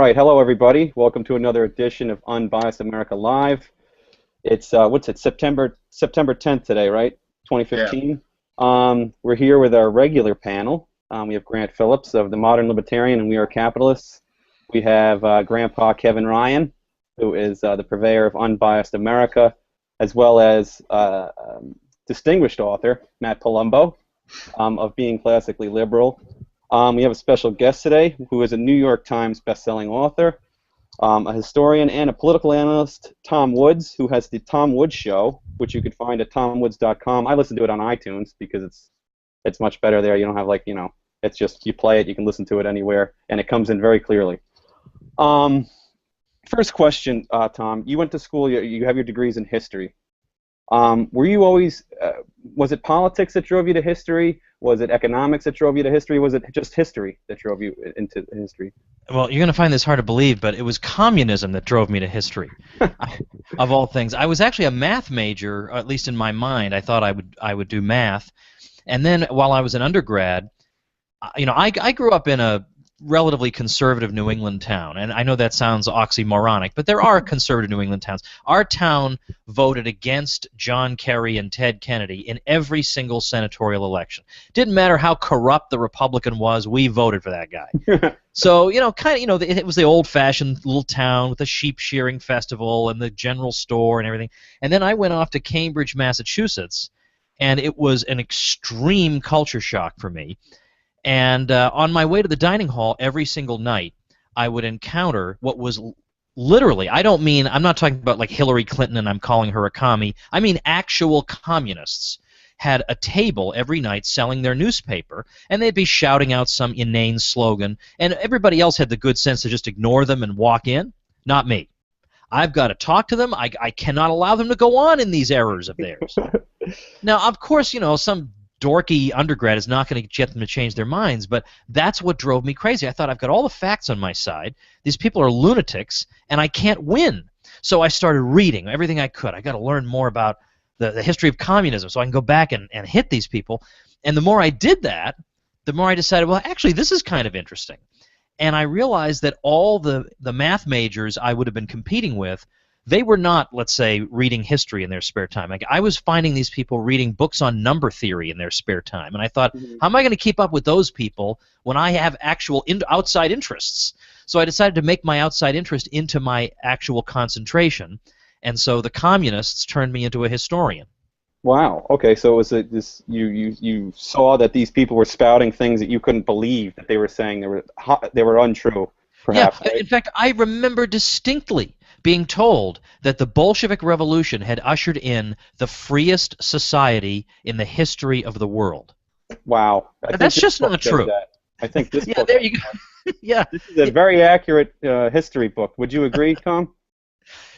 right, hello everybody. Welcome to another edition of Unbiased America Live. It's what's it? September 10th today, right? 2015. Yeah. We're here with our regular panel. We have Grant Phillips of the Modern Libertarian and We Are Capitalists. We have Grandpa Kevin Ryan, who is the purveyor of Unbiased America, as well as distinguished author Matt Palumbo of Being Classically Liberal. We have a special guest today who is a New York Times best-selling author, a historian, and a political analyst, Tom Woods, who has the Tom Woods Show, which you could find at tomwoods.com. I listen to it on iTunes because it's much better there. You don't have, like, you know, it's just you play it, you can listen to it anywhere, and it comes in very clearly. First question, Tom. You went to school, you have your degrees in history. Were you always, was it politics that drove you to history? Was it economics that drove you to history? Was it just history that drove you into history? Well, you're going to find this hard to believe, but it was communism that drove me to history, of all things. I was actually a math major, or at least in my mind. I thought I would do math. And then while I was an undergrad, you know, I grew up in a relatively conservative New England town, and I know that sounds oxymoronic, but there are conservative New England towns. Our town voted against John Kerry and Ted Kennedy in every single senatorial election. Didn't matter how corrupt the Republican was, we voted for that guy. So, you know, it was the old-fashioned little town with a sheep shearing festival and the general store and everything. And then I went off to Cambridge, Massachusetts, and it was an extreme culture shock for me. And on my way to the dining hall every single night, I would encounter what was literally, I'm not talking about like Hillary Clinton and I'm calling her a commie, I mean actual communists had a table every night selling their newspaper, and they'd be shouting out some inane slogan, and everybody else had the good sense to just ignore them and walk in. Not me. I've got to talk to them. I cannot allow them to go on in these errors of theirs. Now, of course, you know, some dorky undergrad is not going to get them to change their minds, but that's what drove me crazy. I thought, I've got all the facts on my side. These people are lunatics, and I can't win. So I started reading everything I could. I got to learn more about the history of communism so I can go back and hit these people. And the more I did that, the more I decided, well, actually, this is kind of interesting. And I realized that all the math majors I would have been competing with, they were not, let's say, reading history in their spare time. Like, I was finding these people reading books on number theory in their spare time. And I thought, how am I going to keep up with those people when I have actual outside interests? So I decided to make my outside interest into my actual concentration. And so the communists turned me into a historian. Wow. Okay, so it was this you saw that these people were spouting things that you couldn't believe that they were saying they were untrue, perhaps. Yeah, in fact, I remember distinctly being told that the Bolshevik Revolution had ushered in the freest society in the history of the world. Wow. That's just not true. I think this book, there you go. Yeah. This is a very accurate history book. Would you agree, Tom?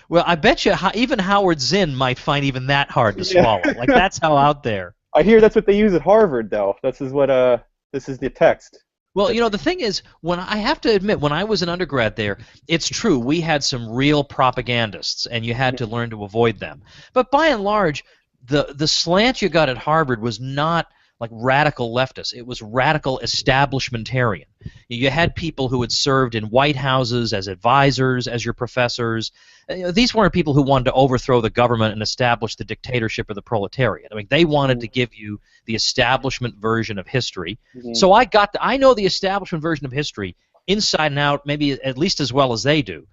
Well, I bet you even Howard Zinn might find even that hard to swallow. Like, that's how out there. I hear that's what they use at Harvard, though. This is the text. Well, you know, the thing is, I have to admit, when I was an undergrad there, it's true, we had some real propagandists, and you had to learn to avoid them. But by and large, the slant you got at Harvard was not like radical leftists. It was radical establishmentarian. You had people who had served in White Houses as advisors, as your professors. You know, these weren't people who wanted to overthrow the government and establish the dictatorship of the proletariat. I mean, they wanted to give you the establishment version of history. So I know the establishment version of history inside and out, maybe at least as well as they do.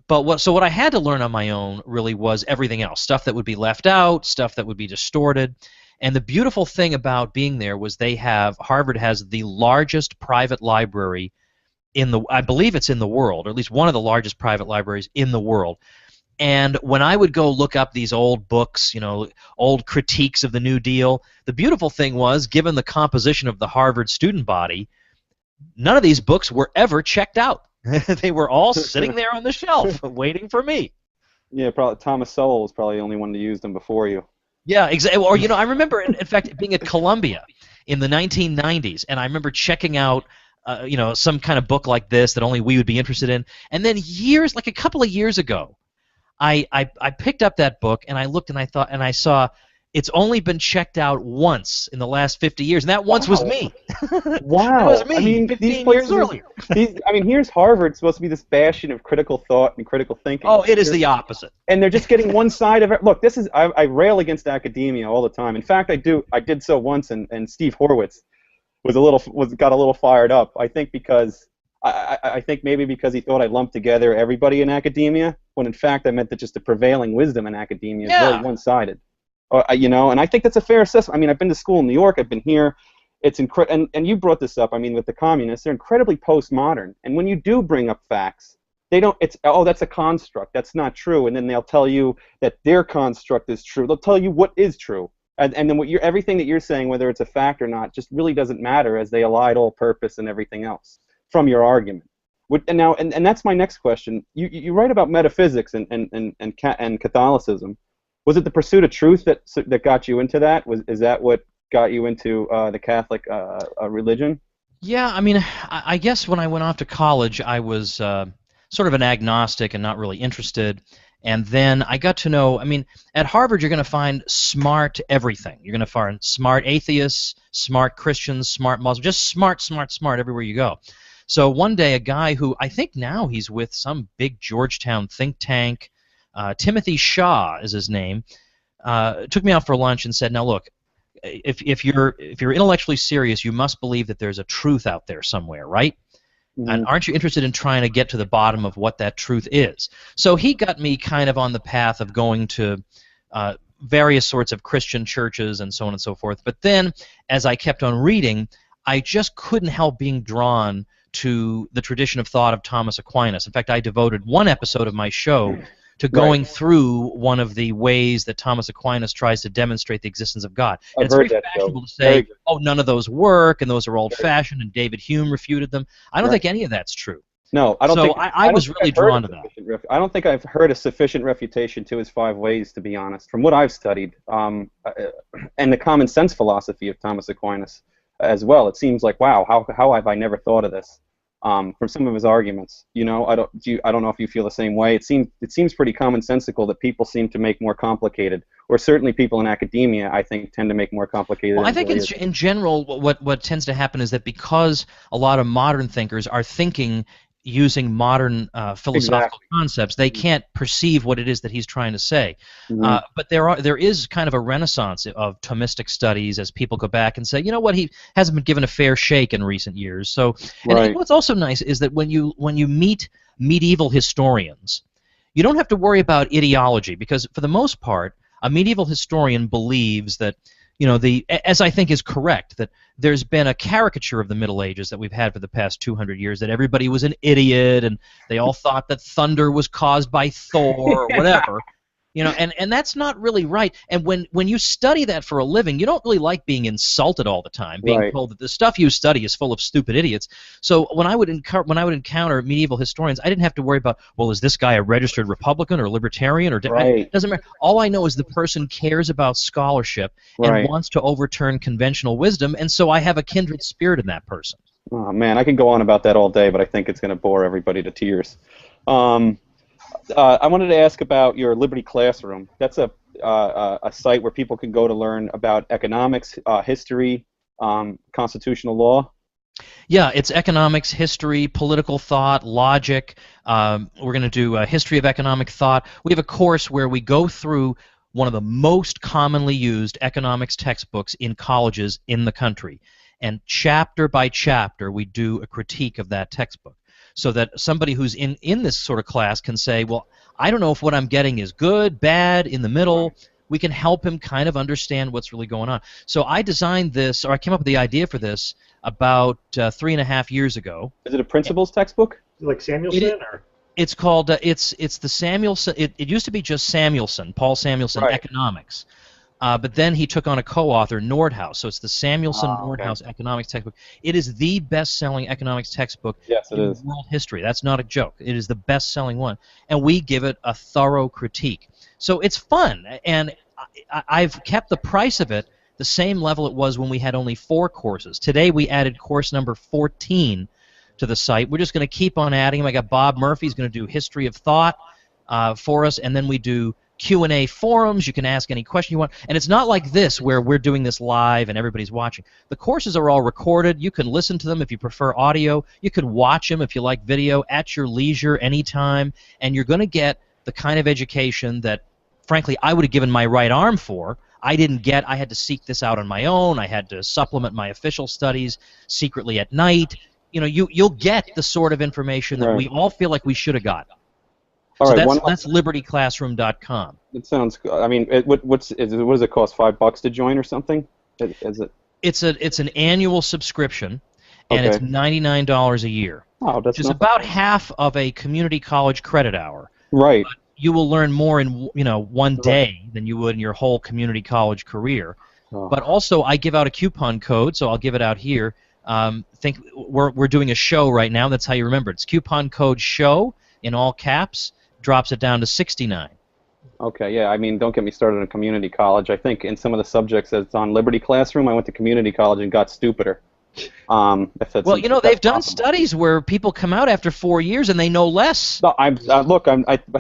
But what I had to learn on my own really was everything else, stuff that would be left out, stuff that would be distorted. And the beautiful thing about being there was Harvard has the largest private library I believe it's in the world, or at least one of the largest private libraries in the world. And when I would go look up these old books, you know, old critiques of the New Deal, the beautiful thing was, given the composition of the Harvard student body, none of these books were ever checked out. They were all sitting there on the shelf waiting for me. Yeah, probably Thomas Sowell was probably the only one to use them before you. Yeah, exactly. Or, you know, I remember, in fact, being at Columbia in the 1990s, and I remember checking out, you know, some kind of book like this that only we would be interested in. And then like a couple of years ago, I picked up that book and I looked and I saw It's only been checked out once in the last 50 years, and that once was me. Wow. That was me, I mean, 15 years earlier. Here's Harvard supposed to be this bastion of critical thought and critical thinking. Oh, it is the opposite. And they're just getting one side of it. Look, I rail against academia all the time. In fact, I did so once, and Steve Horwitz got a little fired up. I think because I think maybe because he thought I lumped together everybody in academia, when in fact I meant that just the prevailing wisdom in academia is very one-sided. And I think that's a fair assessment. I mean, I've been to school in New York. I've been here. It's and you brought this up. I mean, with the communists, they're incredibly postmodern. And when you do bring up facts, they don't. It's that's a construct. That's not true. And then they'll tell you that their construct is true. They'll tell you what is true. And then everything that you're saying, whether it's a fact or not, just really doesn't matter, as they elide all purpose and everything else from your argument. And that's my next question. You write about metaphysics and Catholicism. Was it the pursuit of truth that got you into that? Is that what got you into the Catholic religion? Yeah, I mean, I guess when I went off to college, I was sort of an agnostic and not really interested. And then I got to know, I mean, at Harvard you're going to find smart everything. You're going to find smart atheists, smart Christians, smart Muslims, just smart everywhere you go. So one day a guy who I think now he's with some big Georgetown think tank, Timothy Shaw is his name, took me out for lunch and said, now look, if you're intellectually serious, you must believe that there's a truth out there somewhere, right? Mm-hmm. And aren't you interested in trying to get to the bottom of what that truth is? So he got me kind of on the path of going to various sorts of Christian churches and so on and so forth. But then, as I kept on reading, I just couldn't help being drawn to the tradition of thought of Thomas Aquinas. In fact, I devoted one episode of my show to going through one of the ways that Thomas Aquinas tries to demonstrate the existence of God. And it's very fashionable to say, oh, none of those work, and those are old-fashioned, and David Hume refuted them. I don't think any of that's true. No, I don't think. I was really drawn to that. I don't think I've heard a sufficient refutation to his 5 ways, to be honest, from what I've studied, and the common sense philosophy of Thomas Aquinas as well. It seems like, wow, how have I never thought of this? From some of his arguments, I don't know if you feel the same way. It seems pretty commonsensical that people seem to make more complicated, or certainly people in academia, I think, tend to make more complicated. Well, I think in general, what tends to happen is that because a lot of modern thinkers are thinking using modern philosophical concepts, they can't perceive what it is that he's trying to say. Mm-hmm. But there is kind of a renaissance of Thomistic studies as people go back and say, you know what, he hasn't been given a fair shake in recent years. So, and what's also nice is that when you meet medieval historians, you don't have to worry about ideology, because for the most part, a medieval historian believes that, as I think is correct, that there's been a caricature of the Middle Ages that we've had for the past 200 years, that everybody was an idiot and they all thought that thunder was caused by Thor or whatever. And that's not really right. And when you study that for a living, you don't really like being insulted all the time, being told that the stuff you study is full of stupid idiots. So when I would encounter medieval historians, I didn't have to worry about, well, is this guy a registered Republican or libertarian or it doesn't matter. All I know is the person cares about scholarship and wants to overturn conventional wisdom, and so I have a kindred spirit in that person. Oh man, I could go on about that all day, but I think it's going to bore everybody to tears. I wanted to ask about your Liberty Classroom. That's a site where people can go to learn about economics, history, constitutional law. Yeah, it's economics, history, political thought, logic. We're going to do a history of economic thought. We have a course where we go through one of the most commonly used economics textbooks in colleges in the country. And chapter by chapter, we do a critique of that textbook, so that somebody who's in this sort of class can say, well, I don't know if what I'm getting is good, bad, in the middle. We can help him kind of understand what's really going on. So I designed this, or I came up with the idea for this about 3.5 years ago. Is it a principles textbook? Like Samuelson? It's called, it's the Samuelson, it used to be just Samuelson, Paul Samuelson, Economics. But then he took on a co-author, Nordhaus, so it's the Samuelson-Nordhaus economics textbook. It is the best-selling economics textbook in world history. That's not a joke. It is the best-selling one, and we give it a thorough critique. So it's fun, and I've kept the price of it the same level it was when we had only 4 courses. Today we added course number 14 to the site. We're just going to keep on adding them. I got Bob Murphy's going to do history of thought for us, and then we do Q&A forums. You can ask any question you want. And it's not like this where we're doing this live and everybody's watching. The courses are all recorded. You can listen to them if you prefer audio. You can watch them if you like video at your leisure anytime. And you're going to get the kind of education that, frankly, I would have given my right arm for. I didn't get. I had to seek this out on my own. I had to supplement my official studies secretly at night. You know, you'll get the sort of information that we all feel like we should have got. All So right, that's libertyclassroom.com. It sounds. I mean, what does it cost? $5 to join or something? Is it? It's an annual subscription, and Okay. it's $99 a year, Oh, that's which is not about half of a community college credit hour. right. You will learn more in one day than you would in your whole community college career. Oh. But also, I give out a coupon code, so I'll give it out here. Think we're doing a show right now. That's how you remember it. It's coupon code SHOW in all caps. Drops it down to $69. Okay, yeah. I mean, don't get me started on community college. I think in some of the subjects that's on Liberty Classroom, I went to community college and got stupider. Well, they've done studies where people come out after 4 years and they know less. No, I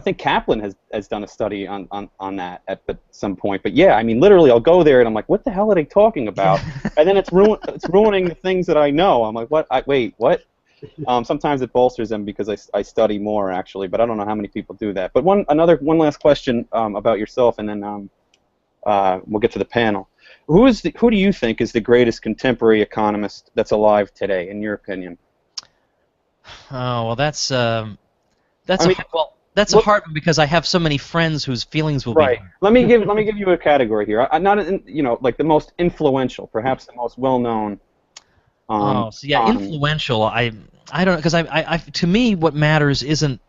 think Kaplan has done a study on that at some point. But yeah, I mean, literally, I'll go there and I'm like, what the hell are they talking about? And then it's ruining the things that I know. I'm like, what? Wait, what? Sometimes it bolsters them because I study more actually, but I don't know how many people do that. But one last question about yourself, and then we'll get to the panel. Who do you think is the greatest contemporary economist that's alive today, in your opinion? Oh well, that's a hard one because I have so many friends whose feelings will right. be. Let me give you a category here. Like the most influential, perhaps the most well known. Influential. I don't know because I to me what matters isn't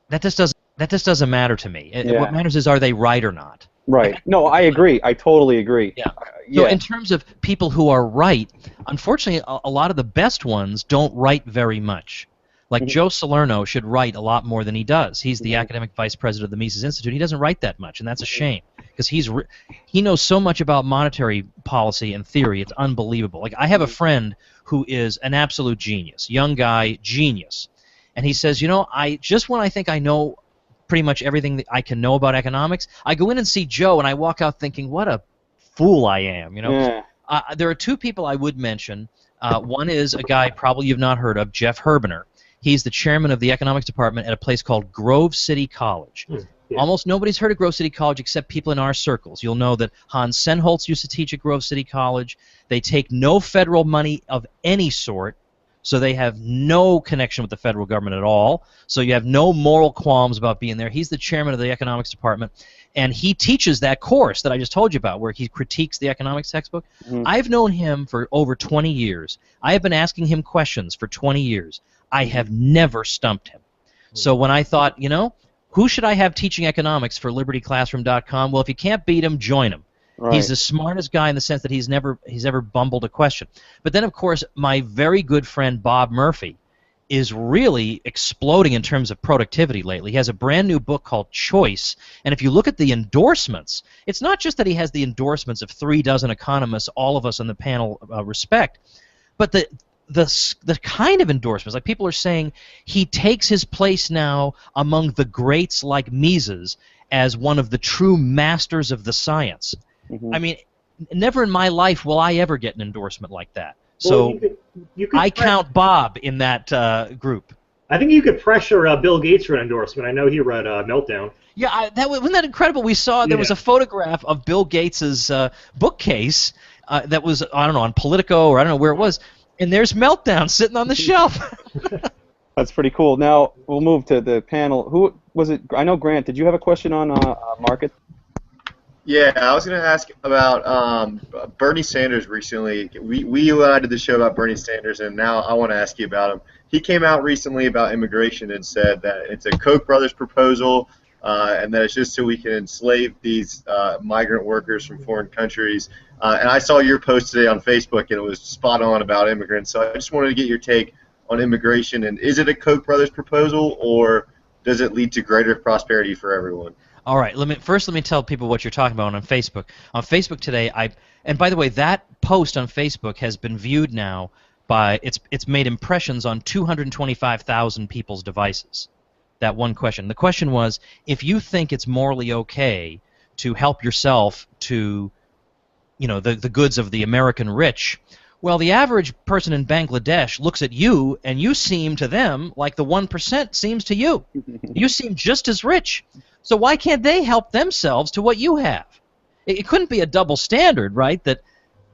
that just doesn't matter to me. What matters is are they right or not. Right. No, I agree. I totally agree. Yeah. So in terms of people who are right, unfortunately, a lot of the best ones don't write very much. Like Joe Salerno should write a lot more than he does. He's the academic vice president of the Mises Institute. He doesn't write that much, and that's a shame because he knows so much about monetary policy and theory. It's unbelievable. Like I have a friend who is an absolute genius, young guy, genius, and he says, when I think I know pretty much everything that I can know about economics, I go in and see Joe, and I walk out thinking, what a fool I am. There are two people I would mention. One is a guy probably you've not heard of, Jeff Herbener. He's the chairman of the economics department at a place called Grove City College. Yeah. Almost nobody's heard of Grove City College except people in our circles. You'll know that Hans Senholz used to teach at Grove City College. They take no federal money of any sort, so they have no connection with the federal government at all. So you have no moral qualms about being there. He's the chairman of the economics department, and he teaches that course that I just told you about where he critiques the economics textbook. I've known him for over 20 years. I have been asking him questions for 20 years. I have never stumped him. So when I thought, who should I have teaching economics for libertyclassroom.com? Well, if you can't beat him, join him. Right. He's the smartest guy in the sense that he's ever bumbled a question. But then, of course, my very good friend Bob Murphy is really exploding in terms of productivity lately. He has a brand new book called Choice, and if you look at the endorsements, it's not just that he has the endorsements of 36 economists all of us on the panel respect, but the kind of endorsements, like people are saying he takes his place now among the greats like Mises as one of the true masters of the science. I mean, never in my life will I ever get an endorsement like that. So you could I count Bob in that group. I think you could pressure Bill Gates for an endorsement. I know he read Meltdown. Yeah, wasn't that incredible? We saw there was a photograph of Bill Gates's bookcase that was, I don't know, on Politico or I don't know where it was, and there's Meltdown sitting on the shelf. That's pretty cool. Now we'll move to the panel. Who was it? I know Grant. Did you have a question on market? Yeah, I was going to ask about Bernie Sanders recently. We did the show about Bernie Sanders, and now I want to ask you about him. He came out recently about immigration and said that it's a Koch brothers proposal and that it's just so we can enslave these migrant workers from foreign countries. And I saw your post today on Facebook, and it was spot on about immigrants. So I just wanted to get your take on immigration. And is it a Koch brothers proposal, or does it lead to greater prosperity for everyone? All right. Let me tell people what you're talking about on Facebook. On Facebook today, and by the way, that post on Facebook has been viewed now by it's made impressions on 225,000 people's devices. that one question. The question was, if you think it's morally okay to help yourself to, the goods of the American rich, well, the average person in Bangladesh looks at you, and you seem to them like the 1% seems to you. You seem just as rich. So why can't they help themselves to what you have? It couldn't be a double standard, right, that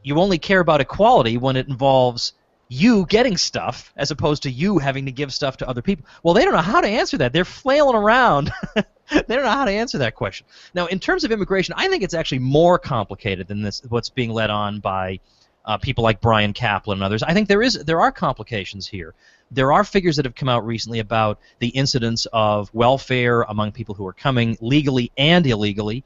you only care about equality when it involves you getting stuff as opposed to you having to give stuff to other people. Well, they don't know how to answer that. They're flailing around. They don't know how to answer that question. Now, in terms of immigration, I think it's actually more complicated than this. What's being led on by people like Brian Kaplan and others. I think there are complications here. There are figures that have come out recently about the incidence of welfare among people who are coming legally and illegally.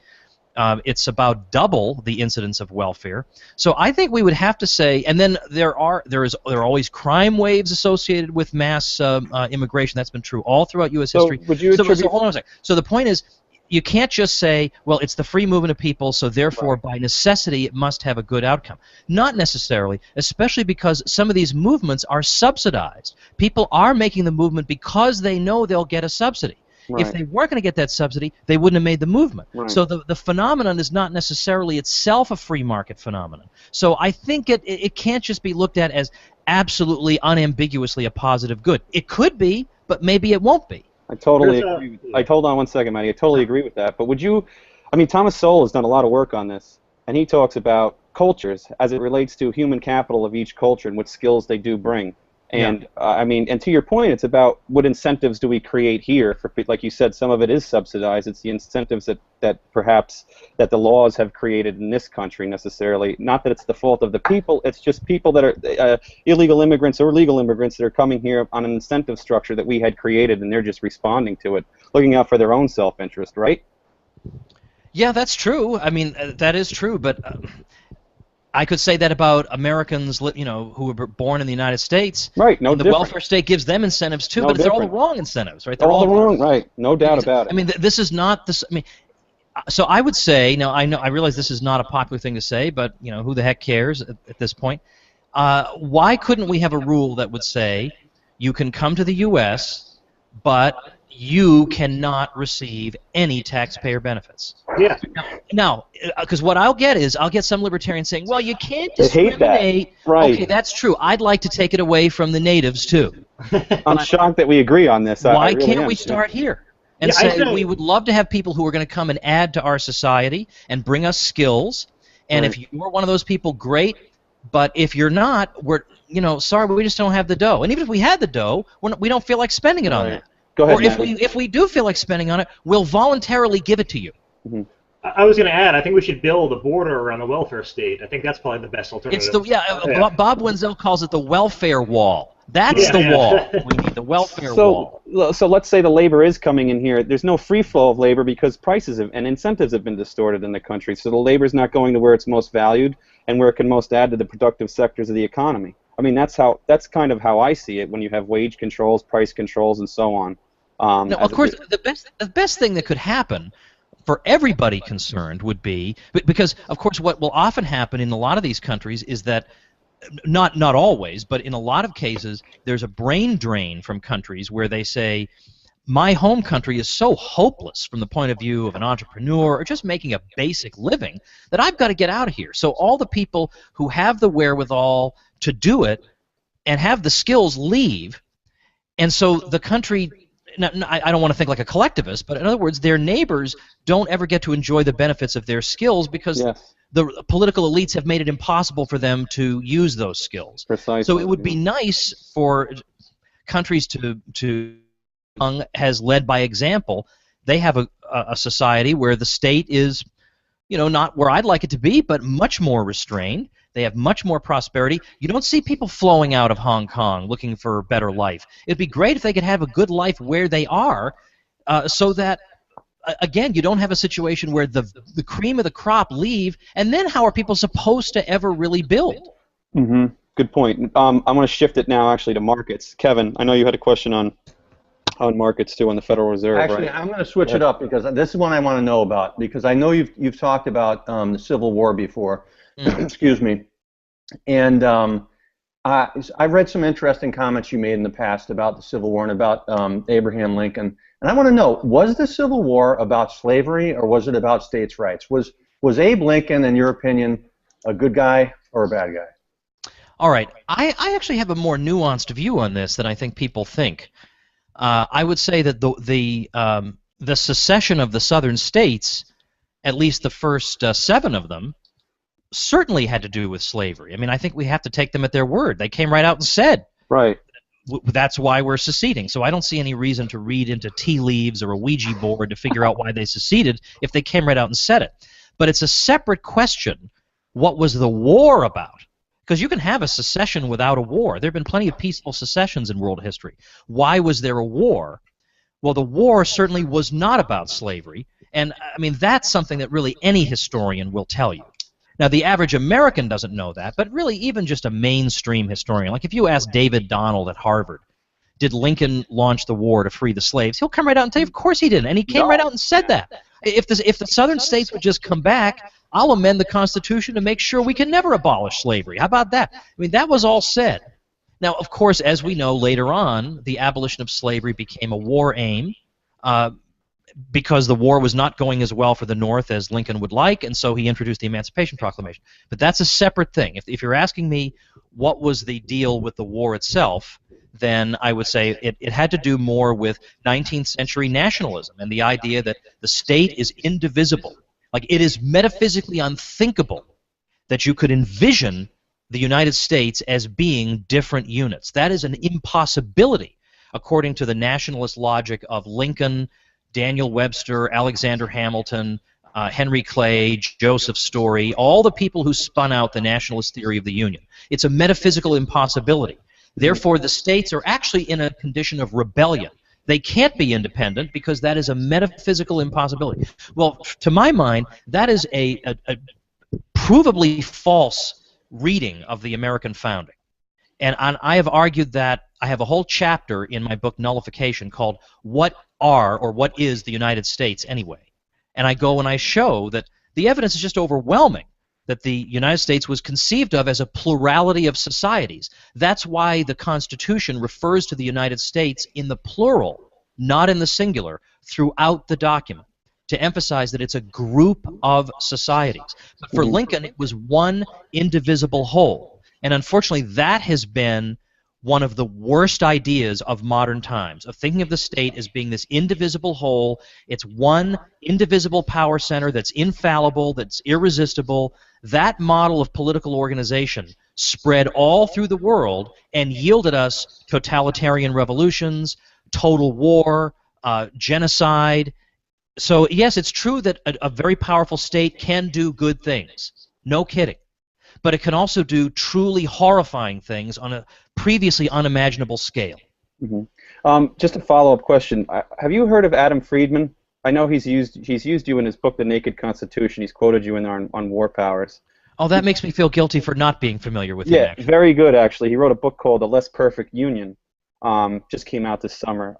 It's about double the incidence of welfare. So I think we would have to say, and then there are always crime waves associated with mass immigration. That's been true all throughout U.S. history. Would you so hold on a second. So the point is, you can't just say, well, it's the free movement of people, so therefore by necessity it must have a good outcome. Not necessarily, especially because some of these movements are subsidized. People are making the movement because they know they'll get a subsidy. Right. If they weren't going to get that subsidy, they wouldn't have made the movement. Right. So the phenomenon is not necessarily itself a free market phenomenon. So I think it can't just be looked at as absolutely unambiguously a positive good. It could be, but maybe it won't be. I totally agree. Hold on one second, Matty. I totally agree with that. But would you, Thomas Sowell has done a lot of work on this, and he talks about cultures as it relates to human capital of each culture and what skills they do bring. And and to your point, it's about what incentives do we create here for, like you said, some of it is subsidized. It's the incentives that perhaps that the laws have created in this country necessarily. Not that it's the fault of the people. It's just people that are illegal immigrants or legal immigrants that are coming here on an incentive structure that we had created, and they're just responding to it, looking out for their own self-interest, right? Yeah, that's true. That is true, but I could say that about Americans, who were born in the United States. Right, no different. The welfare state gives them incentives too, but they're all the wrong incentives, right? They're all the wrong, right? No doubt about it. This is not this. So I would say, I realize this is not a popular thing to say, but who the heck cares at this point? Why couldn't we have a rule that would say you can come to the U.S., but you cannot receive any taxpayer benefits? Yeah. Now, because what I'll get some libertarians saying, well, you can't discriminate. They hate that. Right. Okay, that's true. I'd like to take it away from the natives, too. I'm shocked that we agree on this. Why can't we start here and say we would love to have people who are going to come and add to our society and bring us skills, and if you're one of those people, great, but if you're not, sorry, but we just don't have the dough. And even if we had the dough, we don't feel like spending it on that. Go ahead, or if we do feel like spending on it, we'll voluntarily give it to you. Mm-hmm. I was going to add, I think we should build a border around the welfare state. I think that's probably the best alternative. It's Bob Wenzel calls it the welfare wall. That's the wall. We need the welfare wall. So let's say the labor is coming in here. There's no free flow of labor because prices and incentives have been distorted in the country. So the labor is not going to where it's most valued and where it can most add to the productive sectors of the economy. That's kind of how I see it when you have wage controls, price controls, and so on. No, of course, the best thing that could happen for everybody concerned would be, because of course what will often happen in a lot of these countries is that, not always, but in a lot of cases, there's a brain drain from countries where they say, my home country is so hopeless from the point of view of an entrepreneur or just making a basic living that I've got to get out of here. So all the people who have the wherewithal to do it and have the skills leave, and so the country, I don't want to think like a collectivist, but in other words, their neighbors don't ever get to enjoy the benefits of their skills because the political elites have made it impossible for them to use those skills. Precisely. So it would be nice for countries to has led by example. They have a society where the state is, not where I'd like it to be, but much more restrained. They have much more prosperity. You don't see people flowing out of Hong Kong looking for a better life. It'd be great if they could have a good life where they are, so that, again, you don't have a situation where the cream of the crop leave, and then how are people supposed to ever really build? Mm-hmm. Good point. I'm going to shift it now, actually, to markets. Kevin, I know you had a question on markets too, on the Federal Reserve. Actually, right? I'm going to switch it up because this is one I want to know about, because I know you've talked about the Civil War before. Excuse me. And I read some interesting comments you made in the past about the Civil War and about Abraham Lincoln, and I want to know, was the Civil War about slavery or was it about states' rights? Was Abe Lincoln, in your opinion, a good guy or a bad guy? All right. I actually have a more nuanced view on this than I think people think. I would say that the secession of the southern states, at least the first 7 of them, certainly had to do with slavery. I mean, I think we have to take them at their word. They came right out and said, right, that's why we're seceding. So I don't see any reason to read into tea leaves or a Ouija board to figure out why they seceded if they came right out and said it. But it's a separate question, what was the war about? Because you can have a secession without a war. There have been plenty of peaceful secessions in world history. Why was there a war? Well, the war certainly was not about slavery. And, I mean, that's something that really any historian will tell you. Now, the average American doesn't know that, but really even just a mainstream historian, like if you ask David Donald at Harvard, did Lincoln launch the war to free the slaves? He'll come right out and tell you, of course he didn't, and he came right out and said that. If the southern states would just come back, I'll amend the Constitution to make sure we can never abolish slavery. How about that? I mean, that was all said. Now, of course, as we know later on, the abolition of slavery became a war aim, because the war was not going as well for the North as Lincoln would like, and so he introduced the Emancipation Proclamation. But that's a separate thing. If you're asking me what was the deal with the war itself, then I would say it had to do more with 19th century nationalism and the idea that the state is indivisible. Like, it is metaphysically unthinkable that you could envision the United States as being different units. That is an impossibility, according to the nationalist logic of Lincoln, Daniel Webster, Alexander Hamilton, Henry Clay, Joseph Story, all the people who spun out the nationalist theory of the Union. It's a metaphysical impossibility. Therefore, the states are actually in a condition of rebellion. They can't be independent because that is a metaphysical impossibility. Well, to my mind, that is a provably false reading of the American founding. And I have argued that. I have a whole chapter in my book Nullification called What Are or What Is the United States Anyway? And I go and I show that the evidence is just overwhelming that the United States was conceived of as a plurality of societies. That's why the Constitution refers to the United States in the plural, not in the singular, throughout the document, to emphasize that it's a group of societies. But for Lincoln, it was one indivisible whole. And unfortunately, that has been one of the worst ideas of modern times, of thinking of the state as being this indivisible whole. It's one indivisible power center that's infallible, that's irresistible. That model of political organization spread all through the world and yielded us totalitarian revolutions, total war, genocide. So yes, it's true that a very powerful state can do good things. No kidding. But it can also do truly horrifying things on a previously unimaginable scale. Mm-hmm. Just a follow-up question. Have you heard of Adam Friedman? I know he's used you in his book, The Naked Constitution. He's quoted you in there on war powers. Oh, that makes me feel guilty for not being familiar with him. Yeah, actually. Very good, actually. He wrote a book called The Less Perfect Union. Just came out this summer.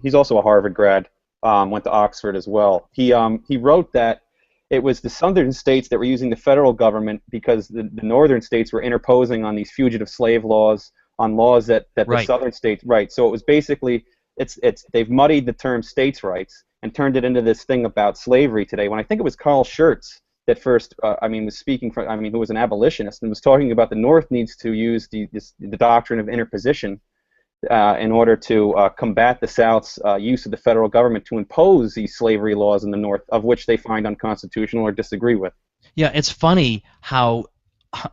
He's also a Harvard grad. Went to Oxford as well. He wrote that it was the southern states that were using the federal government because the northern states were interposing on these fugitive slave laws, on laws that Right. the southern states, right. So it was basically, they've muddied the term states' rights and turned it into this thing about slavery today. When I think it was Carl Schurz that first, was speaking for, who was an abolitionist and was talking about the North needs to use the doctrine of interposition in order to combat the South's use of the federal government to impose these slavery laws in the North, of which they find unconstitutional or disagree with. Yeah, it's funny how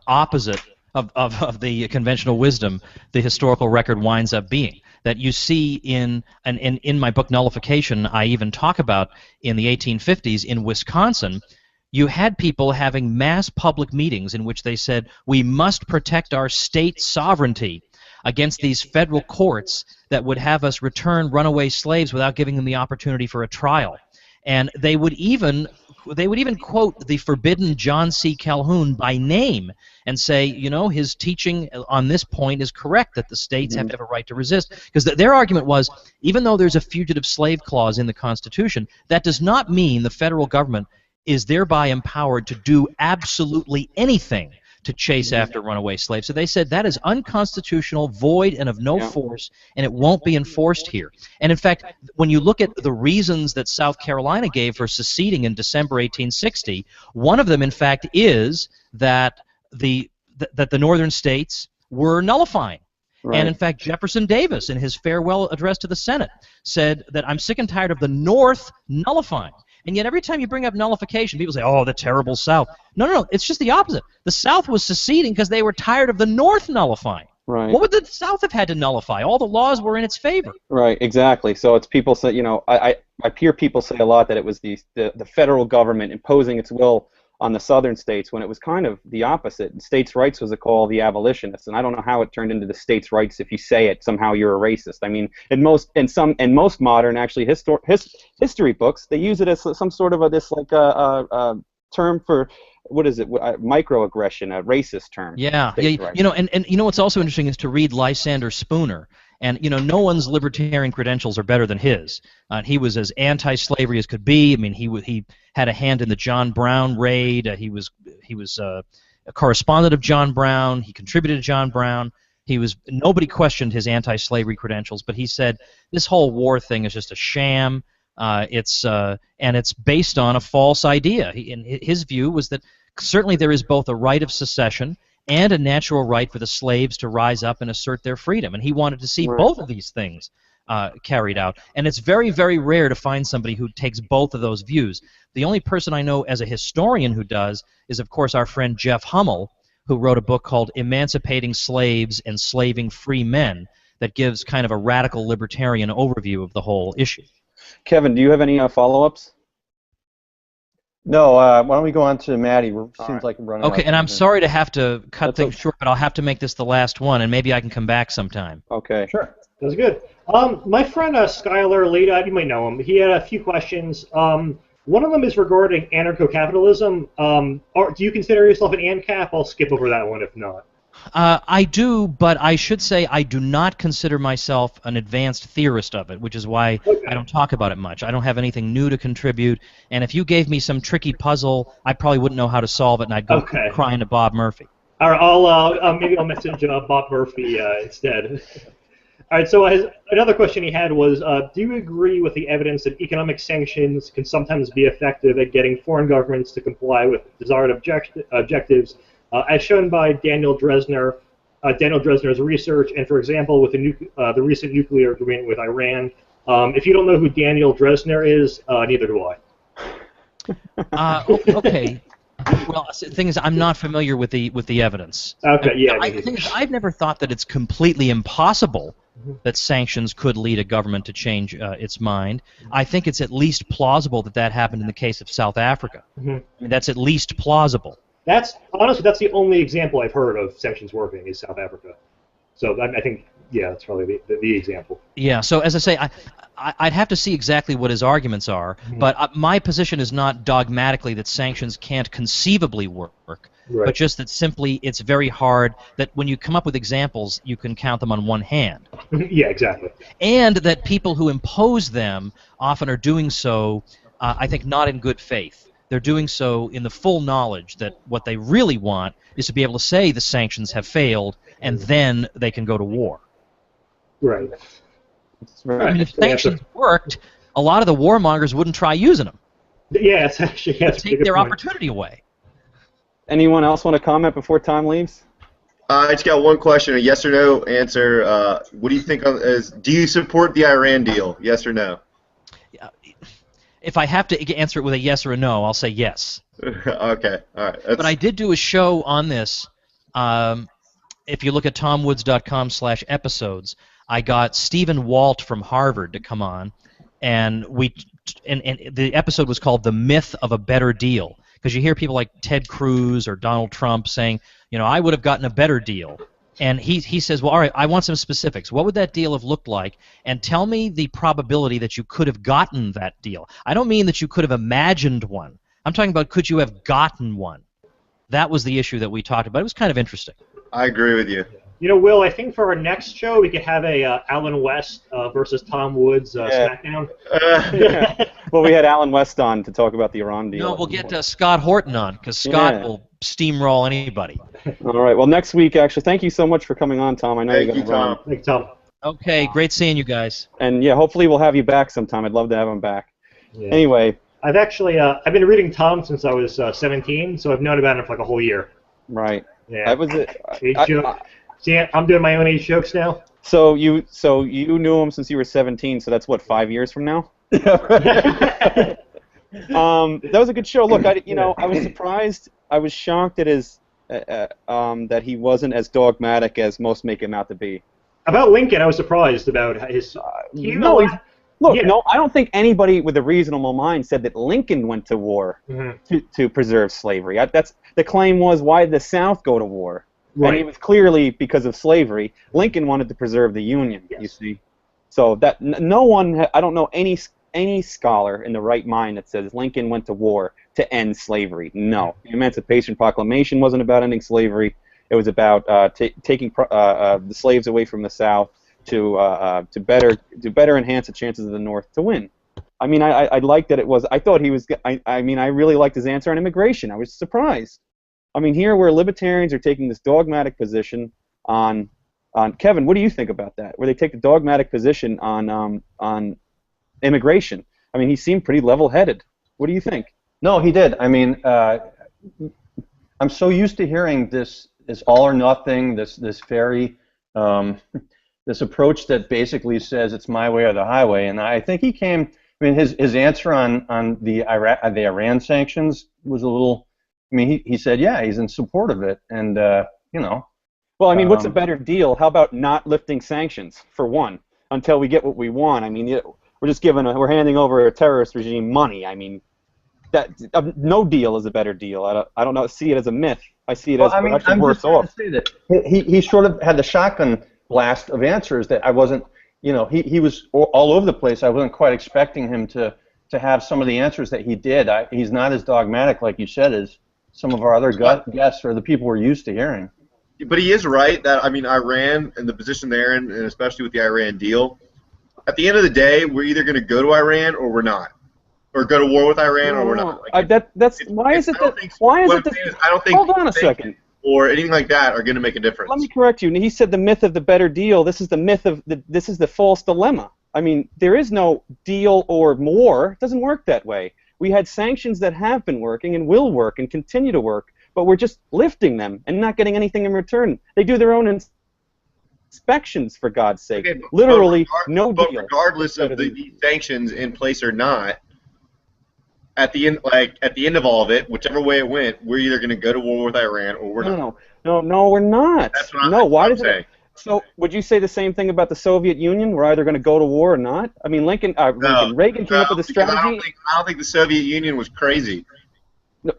opposite of the conventional wisdom the historical record winds up being. That you see in my book Nullification, I even talk about in the 1850s in Wisconsin, you had people having mass public meetings in which they said, we must protect our state sovereignty against these federal courts that would have us return runaway slaves without giving them the opportunity for a trial. And they would even quote the forbidden John C. Calhoun by name and say, his teaching on this point is correct, that the states have to have a right to resist. Because their argument was, even though there's a fugitive slave clause in the Constitution, that does not mean the federal government is thereby empowered to do absolutely anything to chase after runaway slaves. So they said that is unconstitutional, void, and of no force, and it won't be enforced here. And in fact, when you look at the reasons that South Carolina gave for seceding in December 1860, one of them, in fact, is that the northern states were nullifying. Right. And in fact, Jefferson Davis, in his farewell address to the Senate, said that I'm sick and tired of the North nullifying. And yet every time you bring up nullification, people say, oh, the terrible South. No, no, no, it's just the opposite. The South was seceding because they were tired of the North nullifying. Right. What would the South have had to nullify? All the laws were in its favor. Right, exactly. So it's people say, you know, I hear people say a lot that it was the federal government imposing its will on the southern states, when it was kind of the opposite. States' rights was a call of the abolitionists, and I don't know how it turned into the states' rights. If you say it, somehow you're a racist. I mean, in most modern actually history books, they use it as some sort of a term for, what is it, microaggression, a racist term. Yeah, yeah. You know, and you know what's also interesting is to read Lysander Spooner. And, you know, no one's libertarian credentials are better than his. He was as anti-slavery as could be. I mean, he had a hand in the John Brown raid. He was a correspondent of John Brown. He contributed to John Brown. Nobody questioned his anti-slavery credentials, but he said this whole war thing is just a sham. And it's based on a false idea. His view was that certainly there is both a right of secession and a natural right for the slaves to rise up and assert their freedom. And he wanted to see both of these things carried out. And it's very, very rare to find somebody who takes both of those views. The only person I know as a historian who does is, of course, our friend Jeff Hummel, who wrote a book called Emancipating Slaves, Enslaving Free Men, that gives kind of a radical libertarian overview of the whole issue. Kevin, do you have any follow-ups? No, why don't we go on to Maddie? Seems like we're running out. Okay, and I'm sorry to have to cut things short, but I'll have to make this the last one, and maybe I can come back sometime. Okay. Sure. That's good. My friend Skylar Leda, you might know him, he had a few questions. One of them is regarding anarcho-capitalism. Do you consider yourself an ANCAP? I'll skip over that one if not. I do, but I should say I do not consider myself an advanced theorist of it, which is why I don't talk about it much. I don't have anything new to contribute, and if you gave me some tricky puzzle, I probably wouldn't know how to solve it, and I'd go crying to Bob Murphy. All right, maybe I'll message Bob Murphy instead. All right, so another question he had was, do you agree with the evidence that economic sanctions can sometimes be effective at getting foreign governments to comply with desired objectives, as shown by Daniel Dresner's research, and for example, with the recent nuclear agreement with Iran? If you don't know who Daniel Dresner is, neither do I. Okay. Well, the thing is, I'm not familiar with the evidence. Okay, yeah. The thing is, I've never thought that it's completely impossible that sanctions could lead a government to change its mind. I think it's at least plausible that happened in the case of South Africa. I mean, that's at least plausible. Honestly, that's the only example I've heard of sanctions working is South Africa. So I think, yeah, that's probably the example. Yeah. So as I say, I'd have to see exactly what his arguments are, but my position is not dogmatically that sanctions can't conceivably work, but just that simply it's very hard that when you come up with examples, you can count them on one hand. Yeah, exactly. And that people who impose them often are doing so, I think, not in good faith. They're doing so in the full knowledge that what they really want is to be able to say the sanctions have failed, and then they can go to war. Right. I mean, if sanctions worked, a lot of the warmongers wouldn't try using them. Yeah, it's actually take their opportunity away. Anyone else want to comment before Tom leaves? I just got one question, a yes or no answer. What do you think do you support the Iran deal? Yes or no? If I have to answer it with a yes or a no, I'll say yes. Okay, all right. But I did do a show on this. If you look at tomwoods.com/episodes, I got Stephen Walt from Harvard to come on, and the episode was called "The Myth of a Better Deal," because you hear people like Ted Cruz or Donald Trump saying, you know, I would have gotten a better deal. And he says, well, all right, I want some specifics. What would that deal have looked like? And tell me the probability that you could have gotten that deal. I don't mean that you could have imagined one. I'm talking about could you have gotten one. That was the issue that we talked about. It was kind of interesting. I agree with you. You know, Will, I think for our next show we could have a Alan West versus Tom Woods SmackDown. Well, we had Alan West on to talk about the Iran deal. No, we'll get Scott Horton on, because Scott will steamroll anybody. All right. Well, next week, actually, thank you so much for coming on, Tom. I know you're going to run. Thank you, Tom. Okay, great seeing you guys. And yeah, hopefully we'll have you back sometime. I'd love to have him back. Yeah. Anyway. I've actually I've been reading Tom since I was 17, so I've known about him for like a whole year. Right. Yeah. That was it. See, I'm doing my own age jokes now. So you knew him since you were 17. So that's what, 5 years from now? Yeah. That was a good show. Look, I was surprised. I was shocked at his that he wasn't as dogmatic as most make him out to be. About Lincoln, I was surprised about his. No, I don't think anybody with a reasonable mind said that Lincoln went to war to preserve slavery. The claim was, why did the South go to war? Right. And it was clearly because of slavery. Lincoln wanted to preserve the Union. Yes. You see, so that no one, I don't know any scholar in the right mind that says Lincoln went to war to end slavery. No, the Emancipation Proclamation wasn't about ending slavery. It was about taking the slaves away from the South to better enhance the chances of the North to win. I mean, I liked that it was. I thought he was. I mean, I really liked his answer on immigration. I was surprised. I mean, here where libertarians are taking this dogmatic position on Kevin, what do you think about that? Where they take the dogmatic position on immigration. I mean, he seemed pretty level-headed. What do you think? No, he did. I mean, I'm so used to hearing this all or nothing, this very this approach that basically says it's my way or the highway. And I think he came. I mean, his answer on the Iran sanctions was a little. I mean, he said, yeah, he's in support of it, and you know. Well, I mean, what's a better deal? How about not lifting sanctions for one until we get what we want? I mean, we're handing over a terrorist regime money. I mean, that no deal is a better deal. I don't see it as a myth. I see it as actually worse off. To say that he sort of had the shotgun blast of answers that I wasn't. You know, he was all over the place. I wasn't quite expecting him to have some of the answers that he did. He's not as dogmatic, like you said, as some of our other guests or the people we're used to hearing. But he is right that, I mean, Iran and the position there, and especially with the Iran deal, at the end of the day, we're either going to go to Iran or we're not, or go to war with Iran or we're not. Why is it that? I don't think. Hold on a second. Or anything like that are going to make a difference. Let me correct you. He said the myth of the better deal. This is the myth of this is the false dilemma. I mean, there is no deal or more. It doesn't work that way. We had sanctions that have been working and will work and continue to work, but we're just lifting them and not getting anything in return. They do their own inspections, for God's sake. Okay, literally, no deal. But regardless of the sanctions in place or not, at the end of all of it, whichever way it went, we're either going to go to war with Iran or we're not. No, we're not. That's what I'm saying. So would you say the same thing about the Soviet Union? We're either going to go to war or not? I mean, Reagan came up with a strategy. I don't think the Soviet Union was crazy.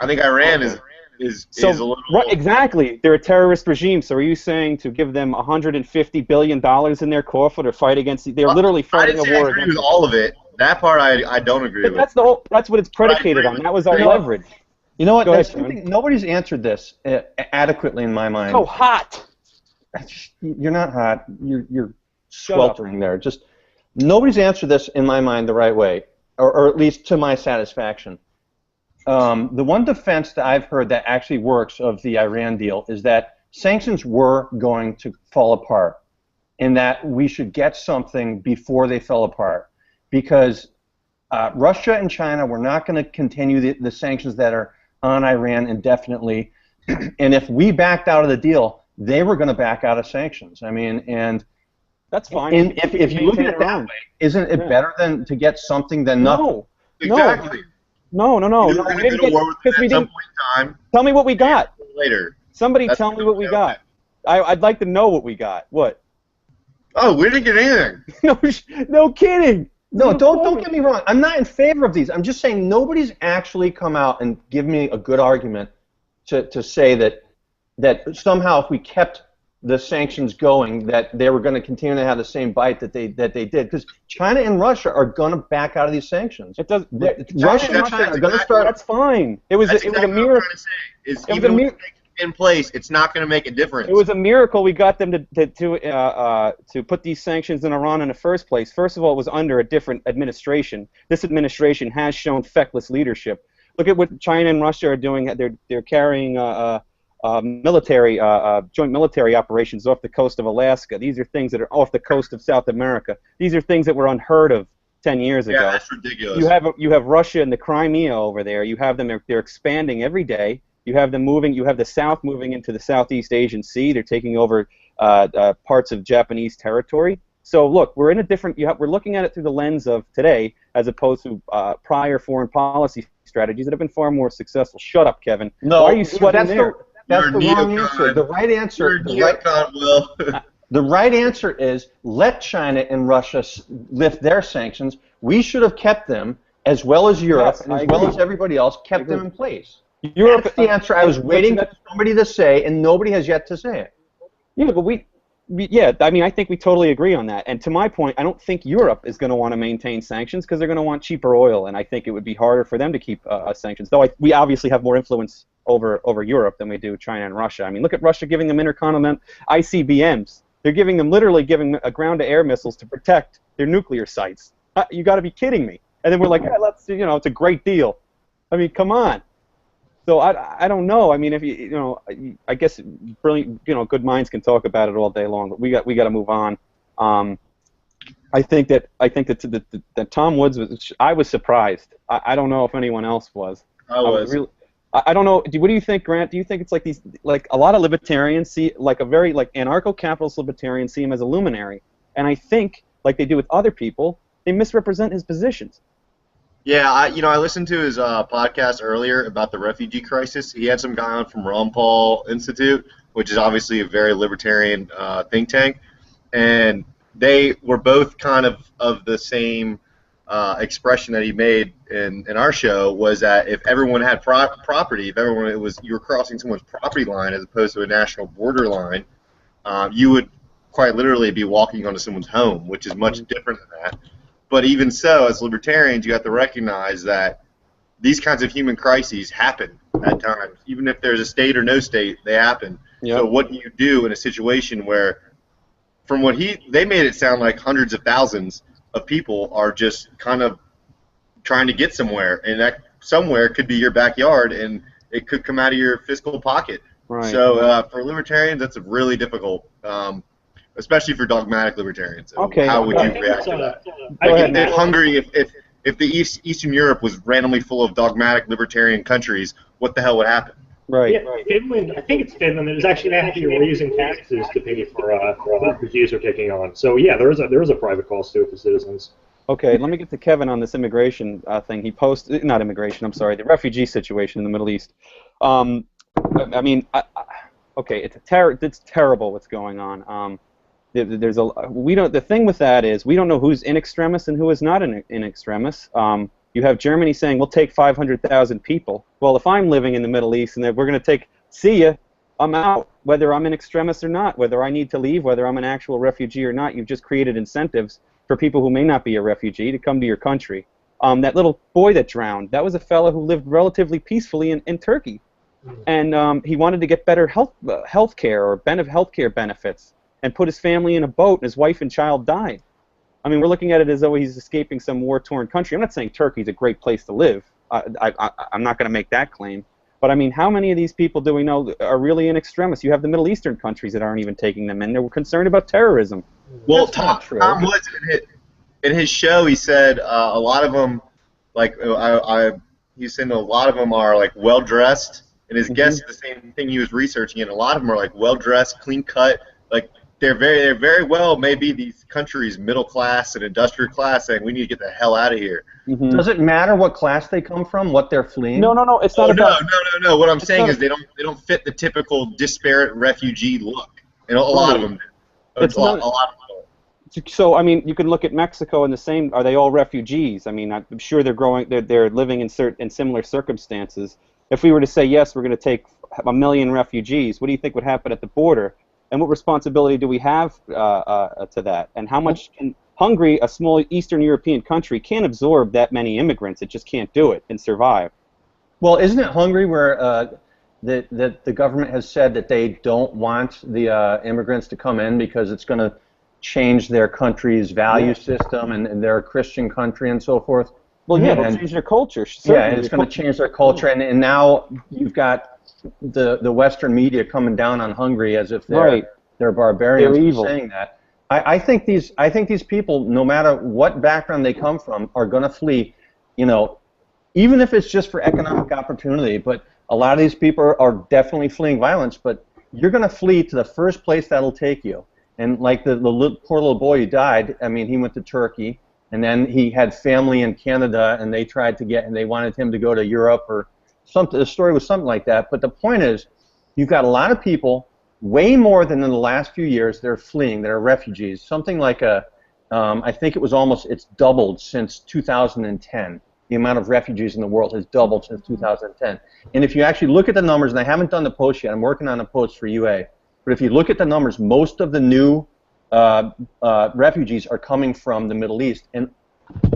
I think Iran is a little. Right, exactly. They're a terrorist regime. So are you saying to give them $150 billion in their coffers to fight against? They're literally fighting a war. I agree with all of it. That part I don't agree with. That's that's what it's predicated on. That was our leverage. You know what? Nobody's answered this adequately in my mind. So hot. You're not hot. You're sweltering there. Just nobody's answered this in my mind the right way, or at least to my satisfaction. The one defense that I've heard that actually works of the Iran deal is that sanctions were going to fall apart, and that we should get something before they fell apart, because Russia and China were not going to continue the sanctions that are on Iran indefinitely, and if we backed out of the deal, they were going to back out of sanctions. I mean, and that's fine. And if you look at it that way, isn't it better than to get something than nothing? No, exactly. No. We didn't get war with them at some point in time. Tell me what we got later. Somebody tell me what we got. I'd like to know what we got. What? Oh, we didn't get anything. No kidding. No, don't get me wrong. I'm not in favor of these. I'm just saying nobody's actually come out and give me a good argument to say that somehow if we kept the sanctions going, that they were going to continue to have the same bite that they did, because China and Russia are going to back out of these sanctions. It does. Russia and China are going to start. That's fine. It was a miracle. in place, it's not going to make a difference. It was a miracle we got them to put these sanctions in Iran in the first place. First of all, it was under a different administration. This administration has shown feckless leadership. Look at what China and Russia are doing. They're carrying military joint military operations off the coast of Alaska. These are things that are off the coast of South America. These are things that were unheard of 10 years ago. Yeah, that's ridiculous. You have Russia and the Crimea over there. You have them. They're expanding every day. You have them moving. You have the South moving into the Southeast Asian Sea. They're taking over parts of Japanese territory. So look, we're in a different. We're looking at it through the lens of today, as opposed to prior foreign policy strategies that have been far more successful. Shut up, Kevin. No, why are you sweating there? That's the wrong answer. The right answer. The right answer is let China and Russia lift their sanctions. We should have kept them, as well as Europe, and as well as everybody else, kept them in place. That's the answer I was waiting for somebody to say, and nobody has yet to say it. Yeah, but I mean, I think we totally agree on that. And to my point, I don't think Europe is going to want to maintain sanctions because they're going to want cheaper oil, and I think it would be harder for them to keep sanctions. Though we obviously have more influence over Europe than we do China and Russia. I mean, look at Russia giving them intercontinental ICBMs. They're literally giving ground-to-air missiles to protect their nuclear sites. You got to be kidding me. And then we're like, yeah, it's a great deal. I mean, come on. So I don't know. I mean, if I guess brilliant, good minds can talk about it all day long. But we got to move on. I think that Tom Woods was. I was surprised. I don't know if anyone else was. I was. I don't know. What do you think, Grant? Do you think it's like these, like a lot of libertarians see, like a very anarcho-capitalist libertarians see him as a luminary, and I think, like they do with other people, they misrepresent his positions. Yeah, I listened to his podcast earlier about the refugee crisis. He had some guy on from Ron Paul Institute, which is obviously a very libertarian think tank, and they were both kind of the same expression that he made in our show, was that if everyone had property, if everyone you were crossing someone's property line as opposed to a national border line, you would quite literally be walking onto someone's home, which is much different than that. But even so, as libertarians, you have to recognize that these kinds of human crises happen at times. Even if there's a state or no state, they happen. Yep. So what do you do in a situation where, from what they made it sound like hundreds of thousands of people are just kind of trying to get somewhere, and that somewhere could be your backyard, and it could come out of your fiscal pocket. Right. So for libertarians, that's really difficult. Especially for dogmatic libertarians. Okay. How would you react to that? If Hungary, if the Eastern Europe was randomly full of dogmatic libertarian countries, what the hell would happen? Right. Yeah, Finland. I think it's Finland. There's actually actually raising taxes to pay for refugees are taking on. So yeah, there is a private cost to it for citizens. Okay, let me get to Kevin on this immigration thing. He posted, not immigration. I'm sorry, the refugee situation in the Middle East. I mean, okay, it's terrible what's going on. The thing with that is we don't know who's in extremis and who is not in extremis. You have Germany saying we'll take 500,000 people. Well, if I'm living in the Middle East and we're going to take, see ya, I'm out, whether I'm in extremis or not, whether I need to leave, whether I'm an actual refugee or not. You've just created incentives for people who may not be a refugee to come to your country. That little boy that drowned, that was a fellow who lived relatively peacefully in Turkey, and he wanted to get better health care or health care benefits, and put his family in a boat, and his wife and child died. I mean, we're looking at it as though he's escaping some war-torn country. I'm not saying Turkey's a great place to live. I'm not going to make that claim. But I mean, how many of these people do we know are really in extremis? You have the Middle Eastern countries that aren't even taking them in. They're concerned about terrorism. Well, Tom Woods, in his show, he said a lot of them, he's saying a lot of them are like well-dressed, and his guess is the same thing he was researching, and a lot of them are like well-dressed, clean-cut, like they're very well maybe these countries middle class and industrial class saying we need to get the hell out of here. Does it matter what class they come from, what they're fleeing? No, it's not about. No. What I'm saying is they don't fit the typical disparate refugee look. And a lot of them do. A lot of them don't. So I mean, you can look at Mexico and the same. Are they all refugees? I mean, I'm sure they're living in similar circumstances. If we were to say yes, we're going to take 1 million refugees, what do you think would happen at the border? And what responsibility do we have to that? And how much can Hungary, a small Eastern European country, can't absorb that many immigrants? It just can't do it and survive. Well, isn't it Hungary where that the government has said that they don't want the immigrants to come in because it's going to change their country's value system, and they're a Christian country and so forth. Well, yeah, it'll change their culture. Yeah, and it's going to change their culture, and now you've got the Western media coming down on Hungary as if they're barbarians. They're evil. Saying that. I think these people, no matter what background they come from, are going to flee. You know, even if it's just for economic opportunity. But a lot of these people are definitely fleeing violence. But you're going to flee to the first place that'll take you. And like the poor little boy who died, I mean, he went to Turkey, and then he had family in Canada, and they tried to and they wanted him to go to Europe or something. The story was something like that. But the point is, you've got a lot of people, way more than in the last few years, they're fleeing, that are refugees. Something like I think it's doubled since 2010. The amount of refugees in the world has doubled since 2010. And if you actually look at the numbers, and I haven't done the post yet, I'm working on a post for UA, but if you look at the numbers, most of the new refugees are coming from the Middle East, and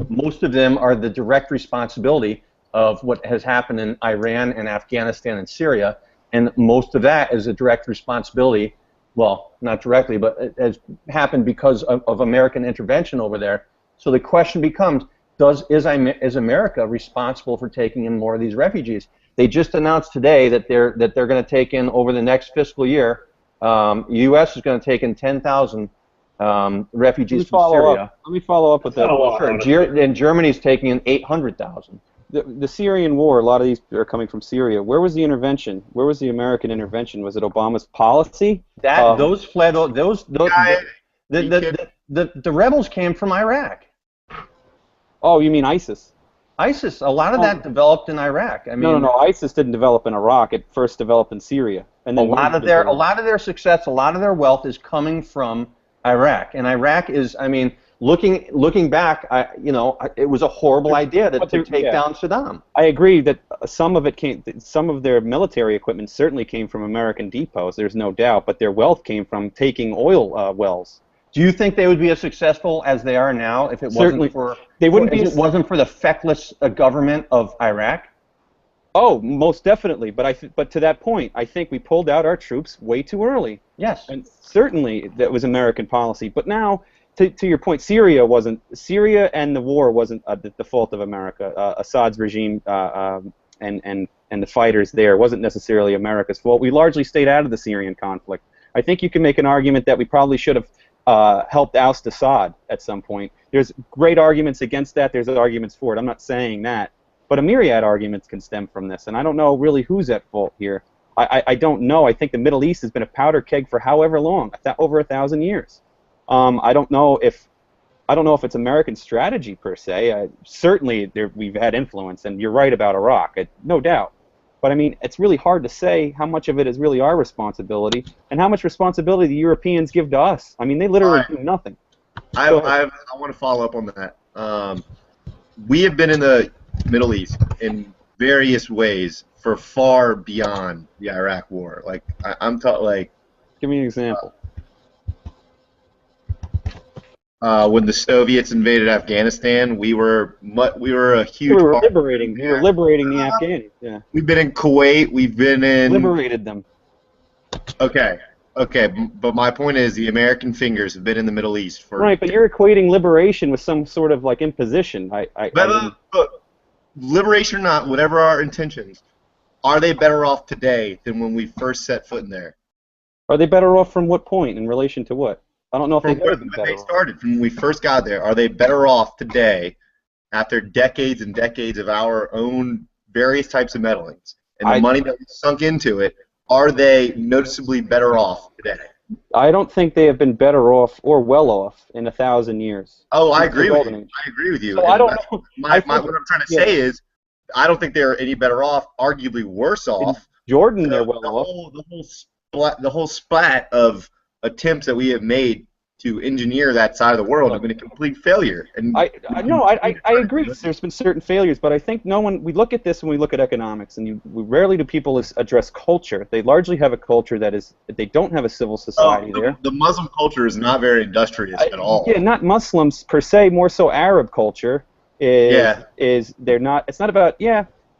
most of them are the direct responsibility of what has happened in Iran and Afghanistan and Syria, and most of that is a direct responsibility, well, not directly, but it has happened because of American intervention over there. So the question becomes, is America responsible for taking in more of these refugees? They just announced today that they're going to take in, over the next fiscal year, the U.S. is going to take in 10,000 refugees from Syria. Let me follow up with that. Sure. And Germany's taking in 800,000. The Syrian war, a lot of these are coming from Syria. Where was the intervention? Where was the American intervention? Was it Obama's policy? Those fled. The rebels came from Iraq. Oh, you mean ISIS? ISIS. A lot of that developed in Iraq. I mean, no. ISIS didn't develop in Iraq. It first developed in Syria, and then a lot of their success, a lot of their wealth is coming from Iraq. And Iraq is, I mean, looking back, it was a horrible idea to take down Saddam. I agree that some of their military equipment certainly came from American depots. There's no doubt, but their wealth came from taking oil wells. Do you think they would be as successful as they are now if it wasn't wasn't for the feckless government of Iraq? Oh, most definitely. But to that point, I think we pulled out our troops way too early. Yes. And certainly that was American policy. But now, to your point, Syria and the war wasn't the fault of America. Assad's regime and the fighters there wasn't necessarily America's fault. We largely stayed out of the Syrian conflict. I think you can make an argument that we probably should have helped oust Assad at some point. There's great arguments against that. There's arguments for it. I'm not saying that. But a myriad arguments can stem from this, and I don't know really who's at fault here. I don't know. I think the Middle East has been a powder keg for however long, over 1,000 years. I don't know if it's American strategy per se. Certainly we've had influence, and you're right about Iraq, no doubt. But I mean, it's really hard to say how much of it is really our responsibility, and how much responsibility the Europeans give to us. I mean, they literally do nothing. I want to follow up on that. We have been in the Middle East in various ways for far beyond the Iraq War. Like Give me an example. When the Soviets invaded Afghanistan, we were a huge. We were liberating the Afghanis. Yeah. We've been in Kuwait. We've been in. Liberated them. Okay, but my point is, the American fingers have been in the Middle East for. Right, but you're equating liberation with some sort of like imposition. But liberation or not, whatever our intentions, are they better off today than when we first set foot in there? Are they better off from what point in relation to what? I don't know if when they started, from when we first got there. Are they better off today, after decades and decades of our own various types of meddlings and the money that we sunk into it? Are they noticeably better off today? I don't think they have been better off or well off in 1,000 years. Oh, I agree with you. I agree with you. So I don't know. What I'm trying to say is, I don't think they're any better off. Arguably worse off. In Jordan, they're well off. The whole splat of attempts that we have made to engineer that side of the world have been a complete failure. And I agree. There's been certain failures, but I think we look at this when we look at economics, and rarely do people address culture. They largely have a culture they don't have a civil society there. The Muslim culture is not very industrious at all. Yeah, not Muslims per se, more so Arab culture is they're not. It's not about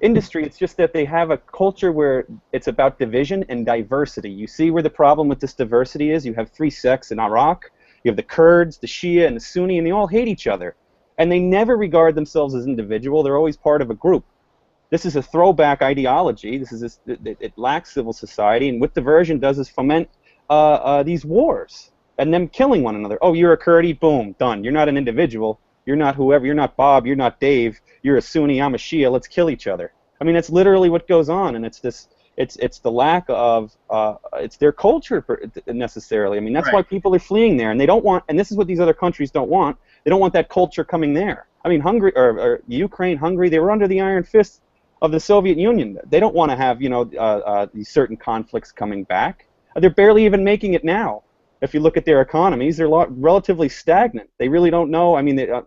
industry. It's just that they have a culture where it's about division and diversity. You see where the problem with this diversity is? You have 3 sects in Iraq. You have the Kurds, the Shia, and the Sunni, and they all hate each other. And they never regard themselves as individual. They're always part of a group. This is a throwback ideology. It lacks civil society, and what diversion does is foment these wars and them killing one another. Oh, you're a Kurdi, boom, done. You're not an individual. You're not whoever. You're not Bob. You're not Dave. You're a Sunni. I'm a Shia. Let's kill each other. I mean, that's literally what goes on, and it's the lack of it's their culture necessarily. I mean, that's why people are fleeing there, and they don't want. And this is what these other countries don't want. They don't want that culture coming there. I mean, Hungary or Ukraine, Hungary, they were under the iron fist of the Soviet Union. They don't want to have these certain conflicts coming back. They're barely even making it now. If you look at their economies, they're relatively stagnant. They really don't know. I mean, go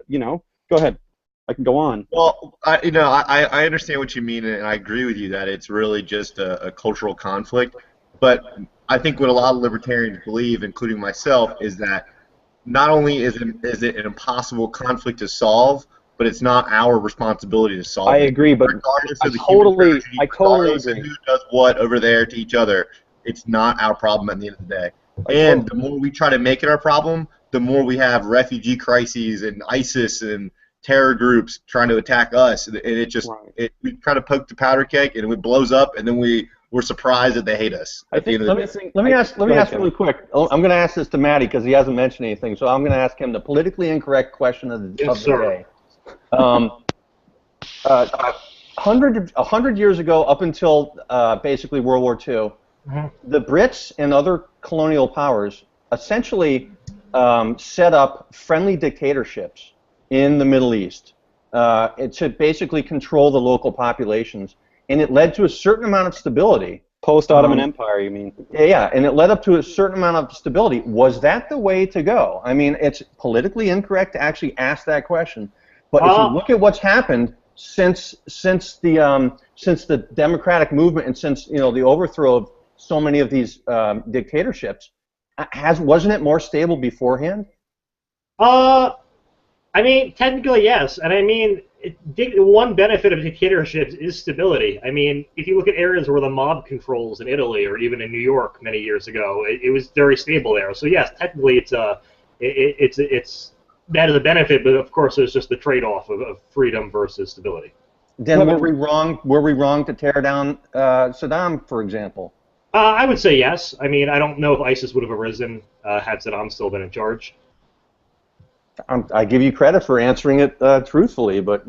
ahead. I can go on. Well, I understand what you mean, and I agree with you that it's really just a cultural conflict. But I think what a lot of libertarians believe, including myself, is that not only is it an impossible conflict to solve, but it's not our responsibility to solve it. I agree, but regardless of the I totally regardless agree. of who does what over there to each other, it's not our problem at the end of the day. And the more we try to make it our problem, the more we have refugee crises and ISIS and terror groups trying to attack us, and it just we try to poke the powder keg and it blows up, and then we're surprised that they hate us. Let me ask really quick. I'm going to ask this to Matty because he hasn't mentioned anything, so I'm going to ask him the politically incorrect question of the day. 100 years ago, up until basically World War II, the Brits and other colonial powers essentially set up friendly dictatorships in the Middle East to basically control the local populations, and it led to a certain amount of stability. Post-Ottoman Empire, you mean? Yeah, and it led up to a certain amount of stability. Was that the way to go? I mean, it's politically incorrect to actually ask that question, but if you look at what's happened since the democratic movement and since the overthrow of so many of these dictatorships, wasn't it more stable beforehand? I mean, technically, yes. And I mean, one benefit of dictatorships is stability. I mean, if you look at areas where the mob controls in Italy or even in New York many years ago, it was very stable there. So yes, technically, that is a benefit, but of course, there's just the trade-off of freedom versus stability. Then were we wrong? Were we wrong to tear down Saddam, for example? I would say yes. I mean, I don't know if ISIS would have arisen had Saddam still been in charge. I give you credit for answering it truthfully, but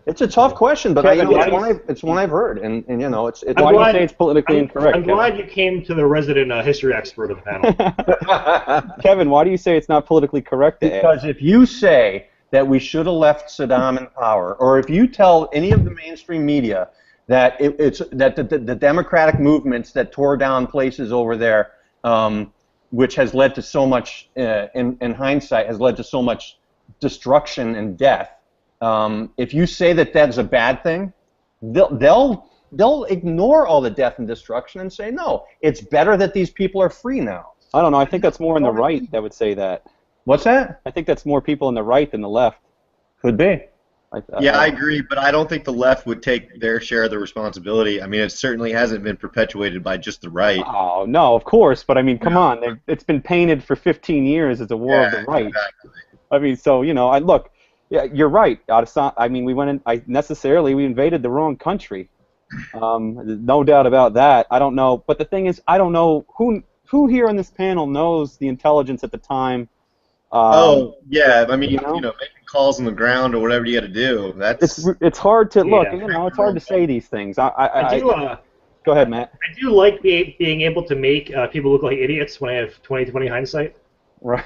it's a tough question. But it's one I've heard, and it's. Why do you say it's politically incorrect? I'm glad you came to the resident history expert of the panel. Kevin, why do you say it's not politically correct? Because if you say that we should have left Saddam in power, or if you tell any of the mainstream media that the democratic movements that tore down places over there, which has led to so much, in hindsight, has led to so much destruction and death. If you say that is a bad thing, they'll ignore all the death and destruction and say, no, it's better that these people are free now. I don't know. I think that's more in the right that would say that. What's that? I think that's more people in the right than the left. Could be. I agree, but I don't think the left would take their share of the responsibility. I mean, it certainly hasn't been perpetuated by just the right. Oh, no, of course, but I mean, come on. It's been painted for 15 years as a war of the right. Exactly. I mean, so, look, yeah, you're right. I mean, we invaded the wrong country. No doubt about that. I don't know. But the thing is, I don't know who here on this panel knows the intelligence at the time. I mean, making calls on the ground or whatever you got to do. It's hard to look. It's hard to say these things. Go ahead, Matt. I do like being able to make people look like idiots when I have 20/20 hindsight. Right.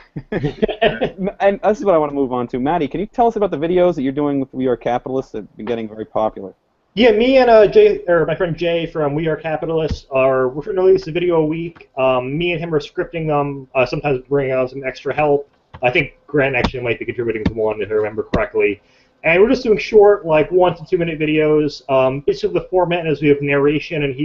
And this is what I want to move on to. Maddie, can you tell us about the videos that you're doing with We Are Capitalists that have been getting very popular? Yeah, me and my friend Jay from We Are Capitalists we're going to release a video a week. Me and him are scripting them. Sometimes bringing out some extra help. I think Grant actually might be contributing to one, if I remember correctly. And we're just doing short, 1 to 2 minute videos. Basically, the format is we have narration, and he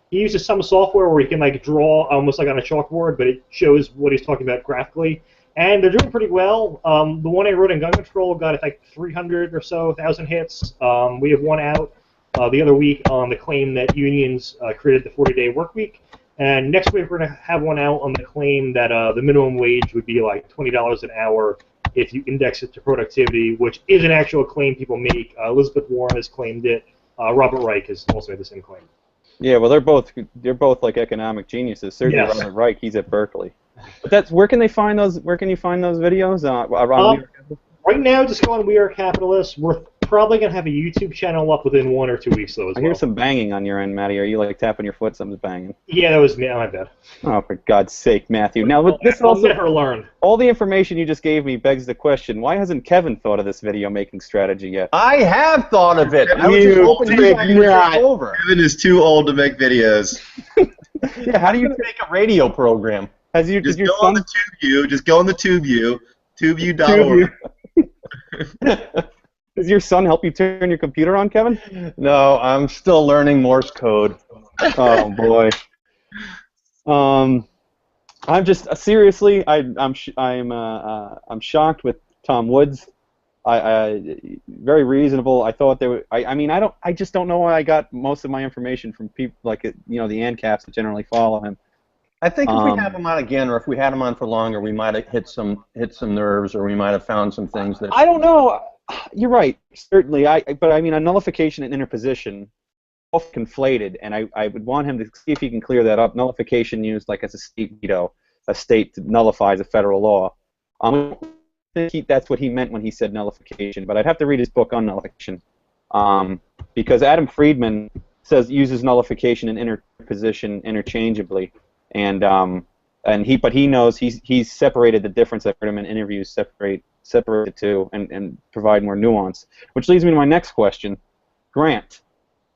uses some software where he can draw almost like on a chalkboard, but it shows what he's talking about graphically. And they're doing pretty well. The one I wrote in Gun Control got 300 or so thousand hits. We have one out. the other week on the claim that unions created the 40-day work week. And next week we're going to have one out on the claim that the minimum wage would be like $20 an hour if you index it to productivity, which is an actual claim people make. Elizabeth Warren has claimed it. Robert Reich has also made the same claim. Yeah, well, they're both like economic geniuses. Certainly, Yes. Robert Reich, he's at Berkeley. But where can they find those? Where can you find those videos? Around Right now, just go on We Are Capitalists. We're probably going to have a YouTube channel up within 1 or 2 weeks, though, as I well. hear some banging on your end, Matty. Are you like tapping your foot? Something's banging. Yeah, that was me. My bad. Oh, for God's sake, Matthew. Now, this I'll also, never learn. all the information you just gave me begs the question: why hasn't Kevin thought of this video-making strategy yet? I have thought of it. I was just hoping you guys would take over. Kevin is too old to make videos. Yeah, how do you make a radio program? Just go on the TubeView. Just go on the TubeView. TubeView.org. Does your son help you turn your computer on, Kevin? No, I'm still learning Morse code. Oh boy. I'm just seriously. I'm shocked with Tom Woods. Very reasonable. I thought they would. I just don't know why I got most of my information from people like the ANCAPs that generally follow him. I think if we have him on again, or if we had him on for longer, we might have hit some nerves, or we might have found some things that. I don't know. You're right. Certainly, but I mean, a nullification and interposition, both conflated, and I would want him to see if he can clear that up. Nullification used like as a state veto, a state nullifies a federal law. I think that's what he meant when he said nullification, but I'd have to read his book on nullification, because Adam Friedman uses nullification and interposition interchangeably. But he knows he's separated the difference. I've heard him in interviews separate the two and provide more nuance. Which leads me to my next question, Grant.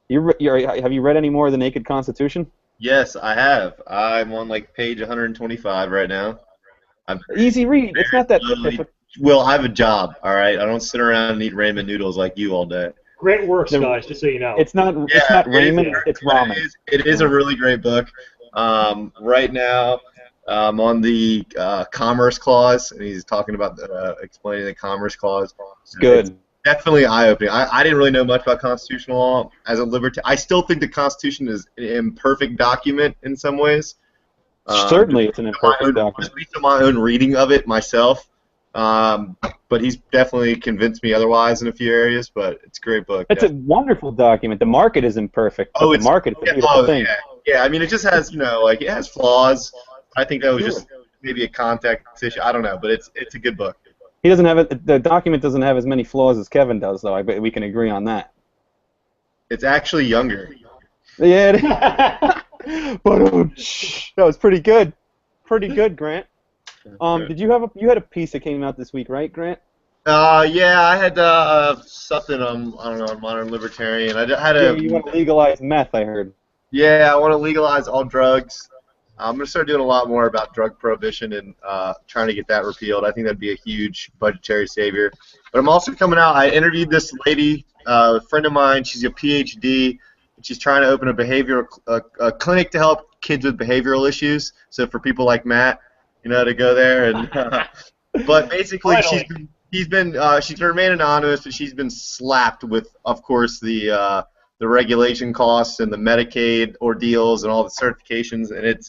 Have you read any more of the Naked Constitution? Yes, I have. I'm on like page 125 right now. Easy read. It's not that difficult. Well, I have a job. All right, I don't sit around and eat ramen noodles like you all day. Great works, guys. Just so you know. It's not ramen. It's ramen. It is a really great book. Right now, I'm on the Commerce Clause, and he's talking about explaining the Commerce Clause. It's good. It's definitely eye-opening. I didn't really know much about constitutional law. As a libertarian, I still think the Constitution is an imperfect document in some ways. Certainly, it's an imperfect document. Based on my own reading of it myself, but he's definitely convinced me otherwise in a few areas. But it's a great book. It's a wonderful document. The market is imperfect. But the market is a beautiful thing. Yeah, I mean, it just has, it has flaws. I think that was just maybe a context issue. I don't know, but it's a good book. He doesn't have it. The document doesn't have as many flaws as Kevin does, though. I bet we can agree on that. It's actually younger. Yeah. But that was pretty good. Pretty good, Grant. Did you had a piece that came out this week, right, Grant? Yeah, I had something on Modern Libertarian. You want to legalize meth, I heard. Yeah, I want to legalize all drugs. I'm going to start doing a lot more about drug prohibition and trying to get that repealed. I think that'd be a huge budgetary savior. But I'm also coming out. I interviewed this lady, a friend of mine. She's a PhD. And she's trying to open a clinic to help kids with behavioral issues. So for people like Matt, to go there. And but basically, she's to remain anonymous, but she's been slapped with, of course, the regulation costs and the Medicaid ordeals and all the certifications, and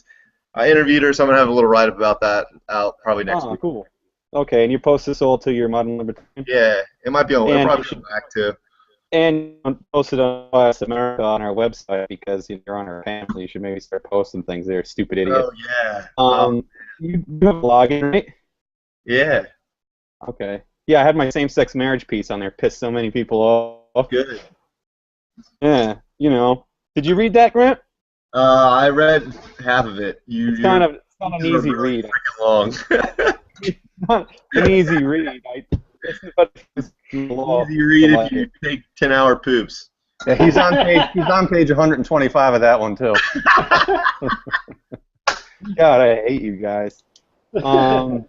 I interviewed her, so I'm going to have a little write-up about that out probably next week. Cool. Okay, and you post this all to your Modern Libertarian? Yeah, it might be on. It'll probably come back too. And post it on Unbiased America on our website because you're on our panel. You should maybe start posting things there, stupid idiot. Oh yeah. You have a login, right? Yeah. Okay. Yeah, I had my same-sex marriage piece on there. Pissed so many people off. Good. Yeah, Did you read that, Grant? I read half of it. It's not an easy read. Long. It's not an easy read. Easy read if you take 10-hour poops. Yeah, he's on page 125 of that one too. God, I hate you guys. I don't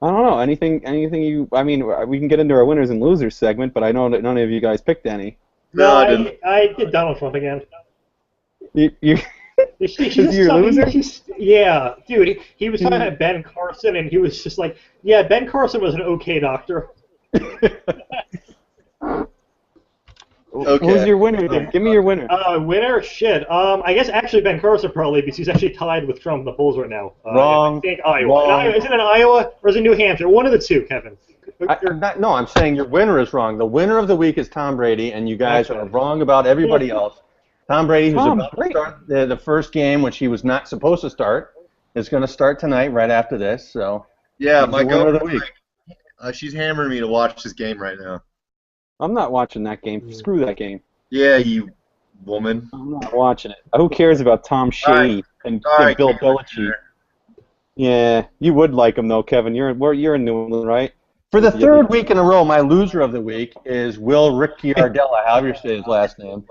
know. Anything you? I mean, we can get into our winners and losers segment, but I know that none of you guys picked any. No, I didn't. I did Donald Trump again. You is he your loser? Yeah, dude. He was talking about Ben Carson, and he was just like, "Yeah, Ben Carson was an okay doctor." Okay. Who's your winner then? Give me your winner. Winner? Shit. I guess actually Ben Carson probably, because he's actually tied with Trump in the polls right now. Wrong. I think Iowa. Wrong. Is it in Iowa or is it New Hampshire? One of the two, Kevin. No, I'm saying your winner is wrong. The winner of the week is Tom Brady, and you guys are wrong about everybody else. Tom Brady, who's about to start the first game, which he was not supposed to start, is going to start tonight right after this. So Yeah, he's my the winner of the girlfriend, week. she's hammering me to watch this game right now. I'm not watching that game. Screw that game. Yeah, you woman. I'm not watching it. Who cares about Tom Shea and Bill Belichick? Yeah, you would like him though, Kevin. You're in New England, right? For the third week in a row, my loser of the week is Will Ricciardella, however you say his last name.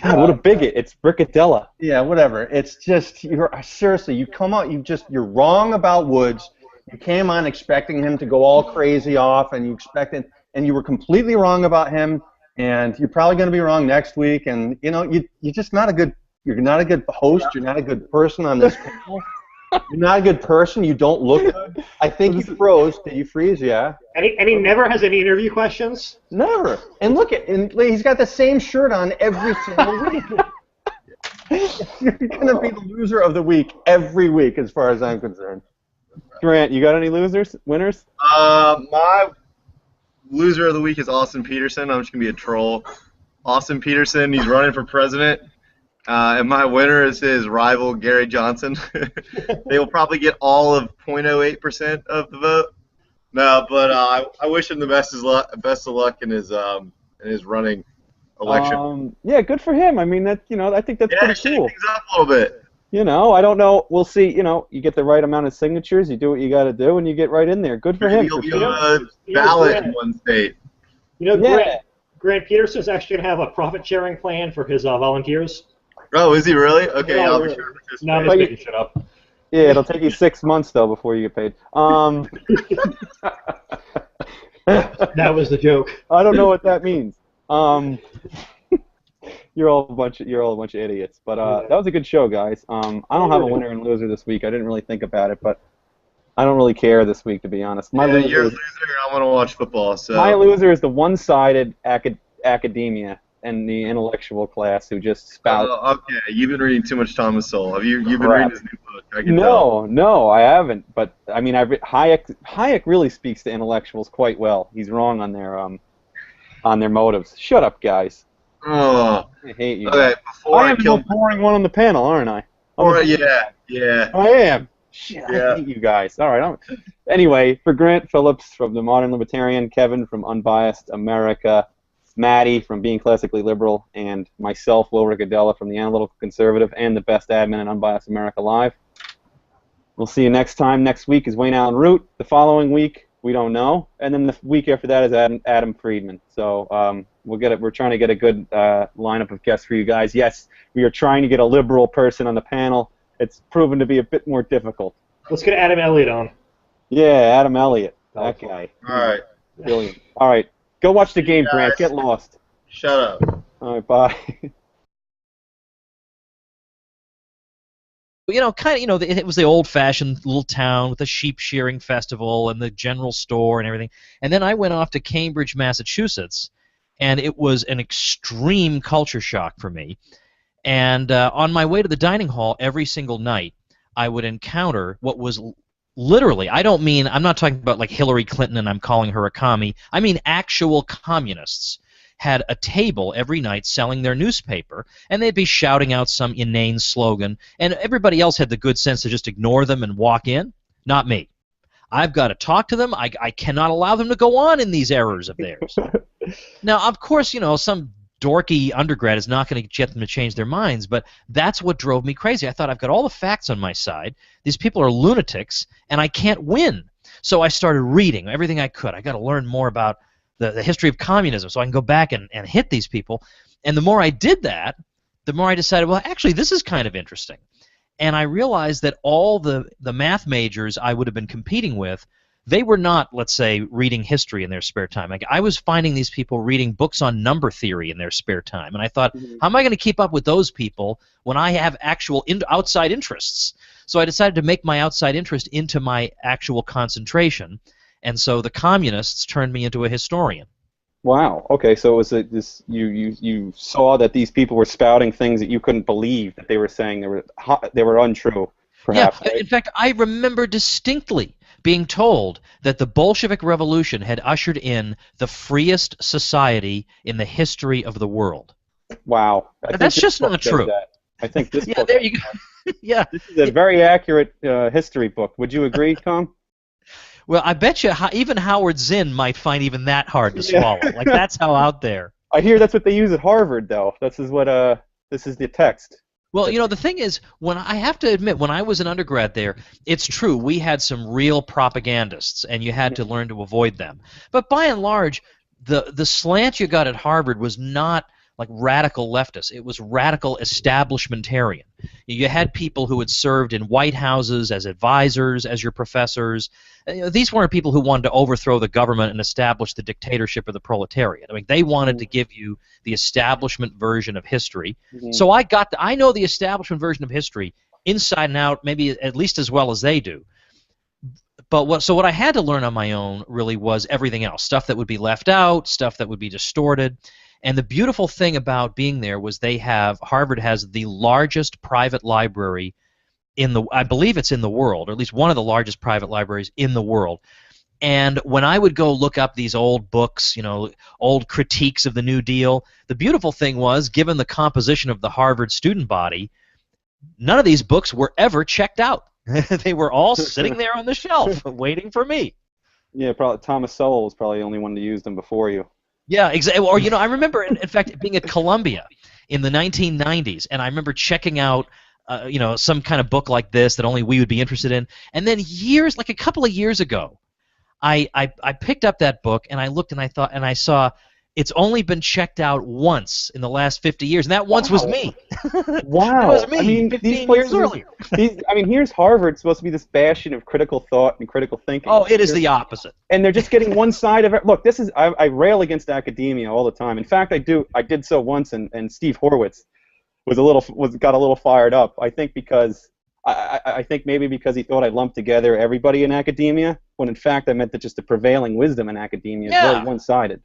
God, what a bigot. It's Ricciardella. Yeah, whatever. It's just, seriously, you're wrong about Woods. You came on expecting him to go all crazy off, and you were completely wrong about him, and you're probably going to be wrong next week, and, you're just not a good host, you're not a good person on this panel. You're not a good person. You don't look good. I think you froze. Did you freeze? Yeah. And he never has any interview questions? Never. And he's got the same shirt on every single week. You're going to be the loser of the week every week, as far as I'm concerned. Grant, you got any winners? My loser of the week is Austin Peterson. I'm just going to be a troll. Austin Peterson, he's running for president. And my winner is his rival, Gary Johnson. They will probably get all of 0.08% of the vote. No, but I wish him the best of luck in his running election. Yeah, good for him. I mean, I think that's pretty cool. Shake things up a little bit. I don't know. We'll see. You get the right amount of signatures, you do what you got to do, and you get right in there. Good for him. He'll be on a ballot in one state. Grant Peterson's actually going to have a profit-sharing plan for his volunteers. Oh, is he really? Okay, No, I'll be sure to participate. No, I'm just making shit up. Yeah, it'll take you 6 months though before you get paid. That was the joke. I don't know what that means. You're all a bunch of idiots. But that was a good show, guys. I don't have a winner and loser this week. I didn't really think about it, but I don't really care this week, to be honest. You're a loser. I want to watch football. So my loser is the one-sided academia and the intellectual class who just spout. Oh, okay. You've been reading too much Thomas Sowell. You've been reading his new book. I can tell. No, I haven't. But I mean, Hayek really speaks to intellectuals quite well. He's wrong on their motives. Shut up, guys. Oh, I hate you. Okay, I am the most boring one on the panel, aren't I? Yeah. I am. Shit, Yeah. I hate you guys. All right. Anyway, for Grant Phillips from the Modern Libertarian, Kevin from Unbiased America, Maddie from Being Classically Liberal, and myself, Will Ricciardella from the Analytical Conservative and the best admin in Unbiased America Live. We'll see you next time. Next week is Wayne Allen Root. The following week, we don't know. And then the week after that is Adam Friedman. So we're trying to get a good lineup of guests for you guys. Yes, we are trying to get a liberal person on the panel. It's proven to be a bit more difficult. Let's get Adam Elliott on. Yeah, Adam Elliott. That guy. All right. Brilliant. All right. Go watch the game, Grant. Get lost. Shut up. All right, bye. It was the old-fashioned little town with a sheep shearing festival and the general store and everything. And then I went off to Cambridge, Massachusetts, and it was an extreme culture shock for me. And on my way to the dining hall every single night, I would encounter what was literally, I'm not talking about like Hillary Clinton and I'm calling her a commie. I mean actual communists had a table every night selling their newspaper, and they'd be shouting out some inane slogan, and everybody else had the good sense to just ignore them and walk in. Not me. I've got to talk to them. I cannot allow them to go on in these errors of theirs. Now, of course, some dorky undergrad is not going to get them to change their minds, but that's what drove me crazy. I thought, I've got all the facts on my side. These people are lunatics, and I can't win. So I started reading everything I could. I got to learn more about the history of communism so I can go back and hit these people. And the more I did that, the more I decided, well, actually, this is kind of interesting. And I realized that all the math majors I would have been competing with, they were not, let's say, reading history in their spare time. Like, I was finding these people reading books on number theory in their spare time. And I thought, how am I going to keep up with those people when I have actual outside interests? So I decided to make my outside interest into my actual concentration. And so the communists turned me into a historian. Wow. Okay, so it was this you saw that these people were spouting things that you couldn't believe that they were saying they were untrue, Yeah, perhaps, right? in fact, I remember distinctly being told that the Bolshevik Revolution had ushered in the freest society in the history of the world. Wow. I Now, think that's this just book not says true. that. I think this Yeah, book. there you go. Yeah. This is a very accurate history book. Would you agree, Tom? Well, I bet you even Howard Zinn might find even that hard to Yeah. swallow. Like, that's how out there. I hear that's what they use at Harvard, though. This is the text. Well, you know, the thing is, I have to admit, when I was an undergrad there, it's true, we had some real propagandists, and you had to learn to avoid them. But by and large, the slant you got at Harvard was not like radical leftists. It was radical establishmentarian. You had people who had served in White Houses as advisors, as your professors. You know, these weren't people who wanted to overthrow the government and establish the dictatorship of the proletariat. I mean, they wanted to give you the establishment version of history. Mhm. So I know the establishment version of history inside and out, maybe at least as well as they do. But what I had to learn on my own really was everything else, stuff that would be left out, stuff that would be distorted. And the beautiful thing about being there was Harvard has the largest private library I believe it's in the world, or at least one of the largest private libraries in the world. And when I would go look up these old books, you know, old critiques of the New Deal, the beautiful thing was, given the composition of the Harvard student body, none of these books were ever checked out. They were all sitting there on the shelf waiting for me. Yeah, probably Thomas Sowell was probably the only one to use them before you. Yeah, exactly. Or, you know, I remember, in fact, being at Columbia in the 1990s, and I remember checking out, you know, some kind of book like this that only we would be interested in. And then like a couple of years ago, I picked up that book, and I looked, and I saw it's only been checked out once in the last 50 years, and that once was me. Wow. That was me, I mean, 15 years earlier. Here's Harvard, supposed to be this bastion of critical thought and critical thinking. Oh, it is the opposite. And they're just getting one side of it. Look, I rail against academia all the time. In fact, I did so once, and Steve Horwitz got a little fired up. I think I think maybe because he thought I lumped together everybody in academia, when in fact I meant that just the prevailing wisdom in academia is very one-sided.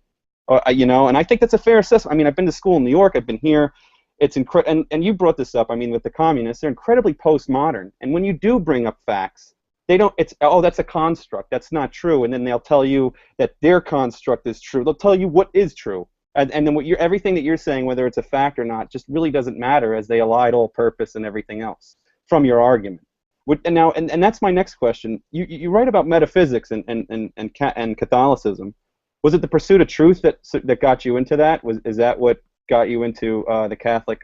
You know, and I think that's a fair assessment. I mean, I've been to school in New York. I've been here. It's and you brought this up. I mean, with the communists, they're incredibly postmodern. And when you do bring up facts, they don't. It's that's a construct. That's not true. And then they'll tell you that their construct is true. They'll tell you what is true. And then everything that you're saying, whether it's a fact or not, just really doesn't matter, as they elide all purpose and everything else from your argument. And that's my next question. You write about metaphysics and Catholicism. Was it the pursuit of truth that got you into that? Is that what got you into the Catholic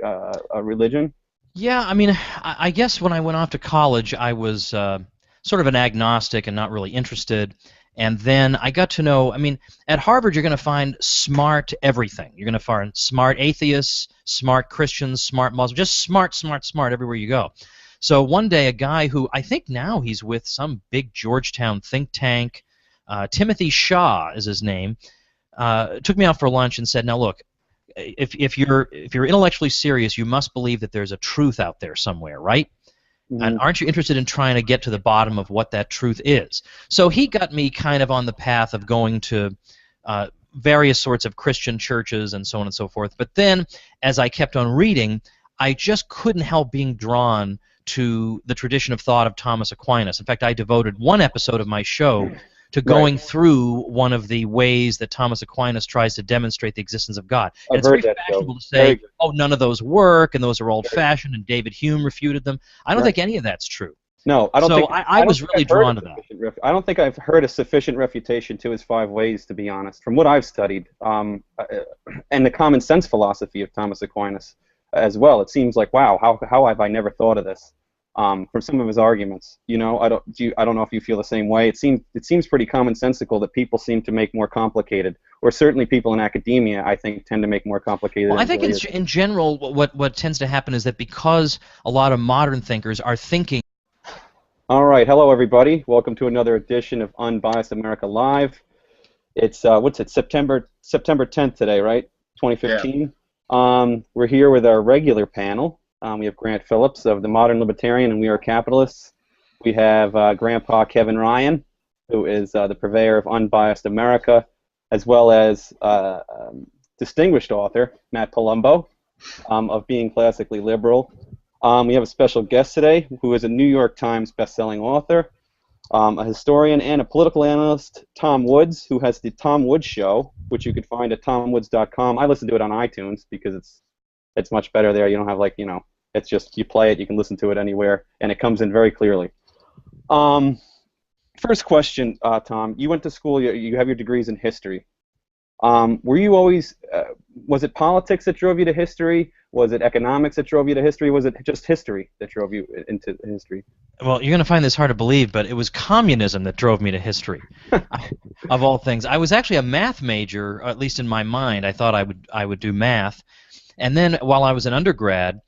religion? Yeah, I mean, I guess when I went off to college, I was sort of an agnostic and not really interested. And then I got to know, I mean, at Harvard you're going to find smart everything. You're going to find smart atheists, smart Christians, smart Muslims, just smart everywhere you go. So one day a guy who I think now he's with some big Georgetown think tank, Timothy Shaw is his name, took me out for lunch and said, now look, if you're intellectually serious, you must believe that there's a truth out there somewhere, right? Mm-hmm. And aren't you interested in trying to get to the bottom of what that truth is? So he got me kind of on the path of going to various sorts of Christian churches and so on and so forth. But then, as I kept on reading, I just couldn't help being drawn to the tradition of thought of Thomas Aquinas. In fact, I devoted one episode of my show to going through one of the ways that Thomas Aquinas tries to demonstrate the existence of God. And it's very fashionable to say, oh, none of those work, and those are old-fashioned, and David Hume refuted them. I don't think any of that's true. No, I don't think. So I was really drawn to that. I don't think I've heard a sufficient refutation to his 5 ways, to be honest, from what I've studied, and the common sense philosophy of Thomas Aquinas as well. It seems like, wow, how have I never thought of this? From some of his arguments, you know, I don't know if you feel the same way. It seems pretty commonsensical that people seem to make more complicated, or certainly people in academia, I think, tend to make more complicated. Well, I think in general, what tends to happen is that because a lot of modern thinkers are thinking. All right, hello everybody. Welcome to another edition of Unbiased America Live. It's September 10th today, right? 2015. Yeah. We're here with our regular panel. We have Grant Phillips of the Modern Libertarian and We Are Capitalists. We have Grandpa Kevin Ryan, who is the purveyor of Unbiased America, as well as distinguished author Matt Palumbo of Being Classically Liberal. We have a special guest today who is a New York Times bestselling author, a historian and a political analyst, Tom Woods, who has the Tom Woods Show, which you can find at tomwoods.com. I listen to it on iTunes because it's much better there. You don't have it's just you play it, you can listen to it anywhere, and it comes in very clearly. First question, Tom. You went to school. You have your degrees in history. Were you always? Was it politics that drove you to history? Was it economics that drove you to history? Was it just history that drove you into history? Well, you're going to find this hard to believe, but it was communism that drove me to history, of all things. I was actually a math major, or at least in my mind. I thought I would do math, and then while I was an undergrad,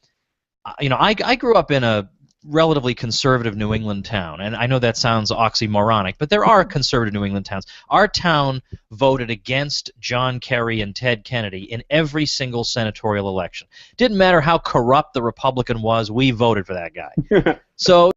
I grew up in a relatively conservative New England town, and I know that sounds oxymoronic, but there are conservative New England towns. Our town voted against John Kerry and Ted Kennedy in every single senatorial election. Didn't matter how corrupt the Republican was, we voted for that guy. So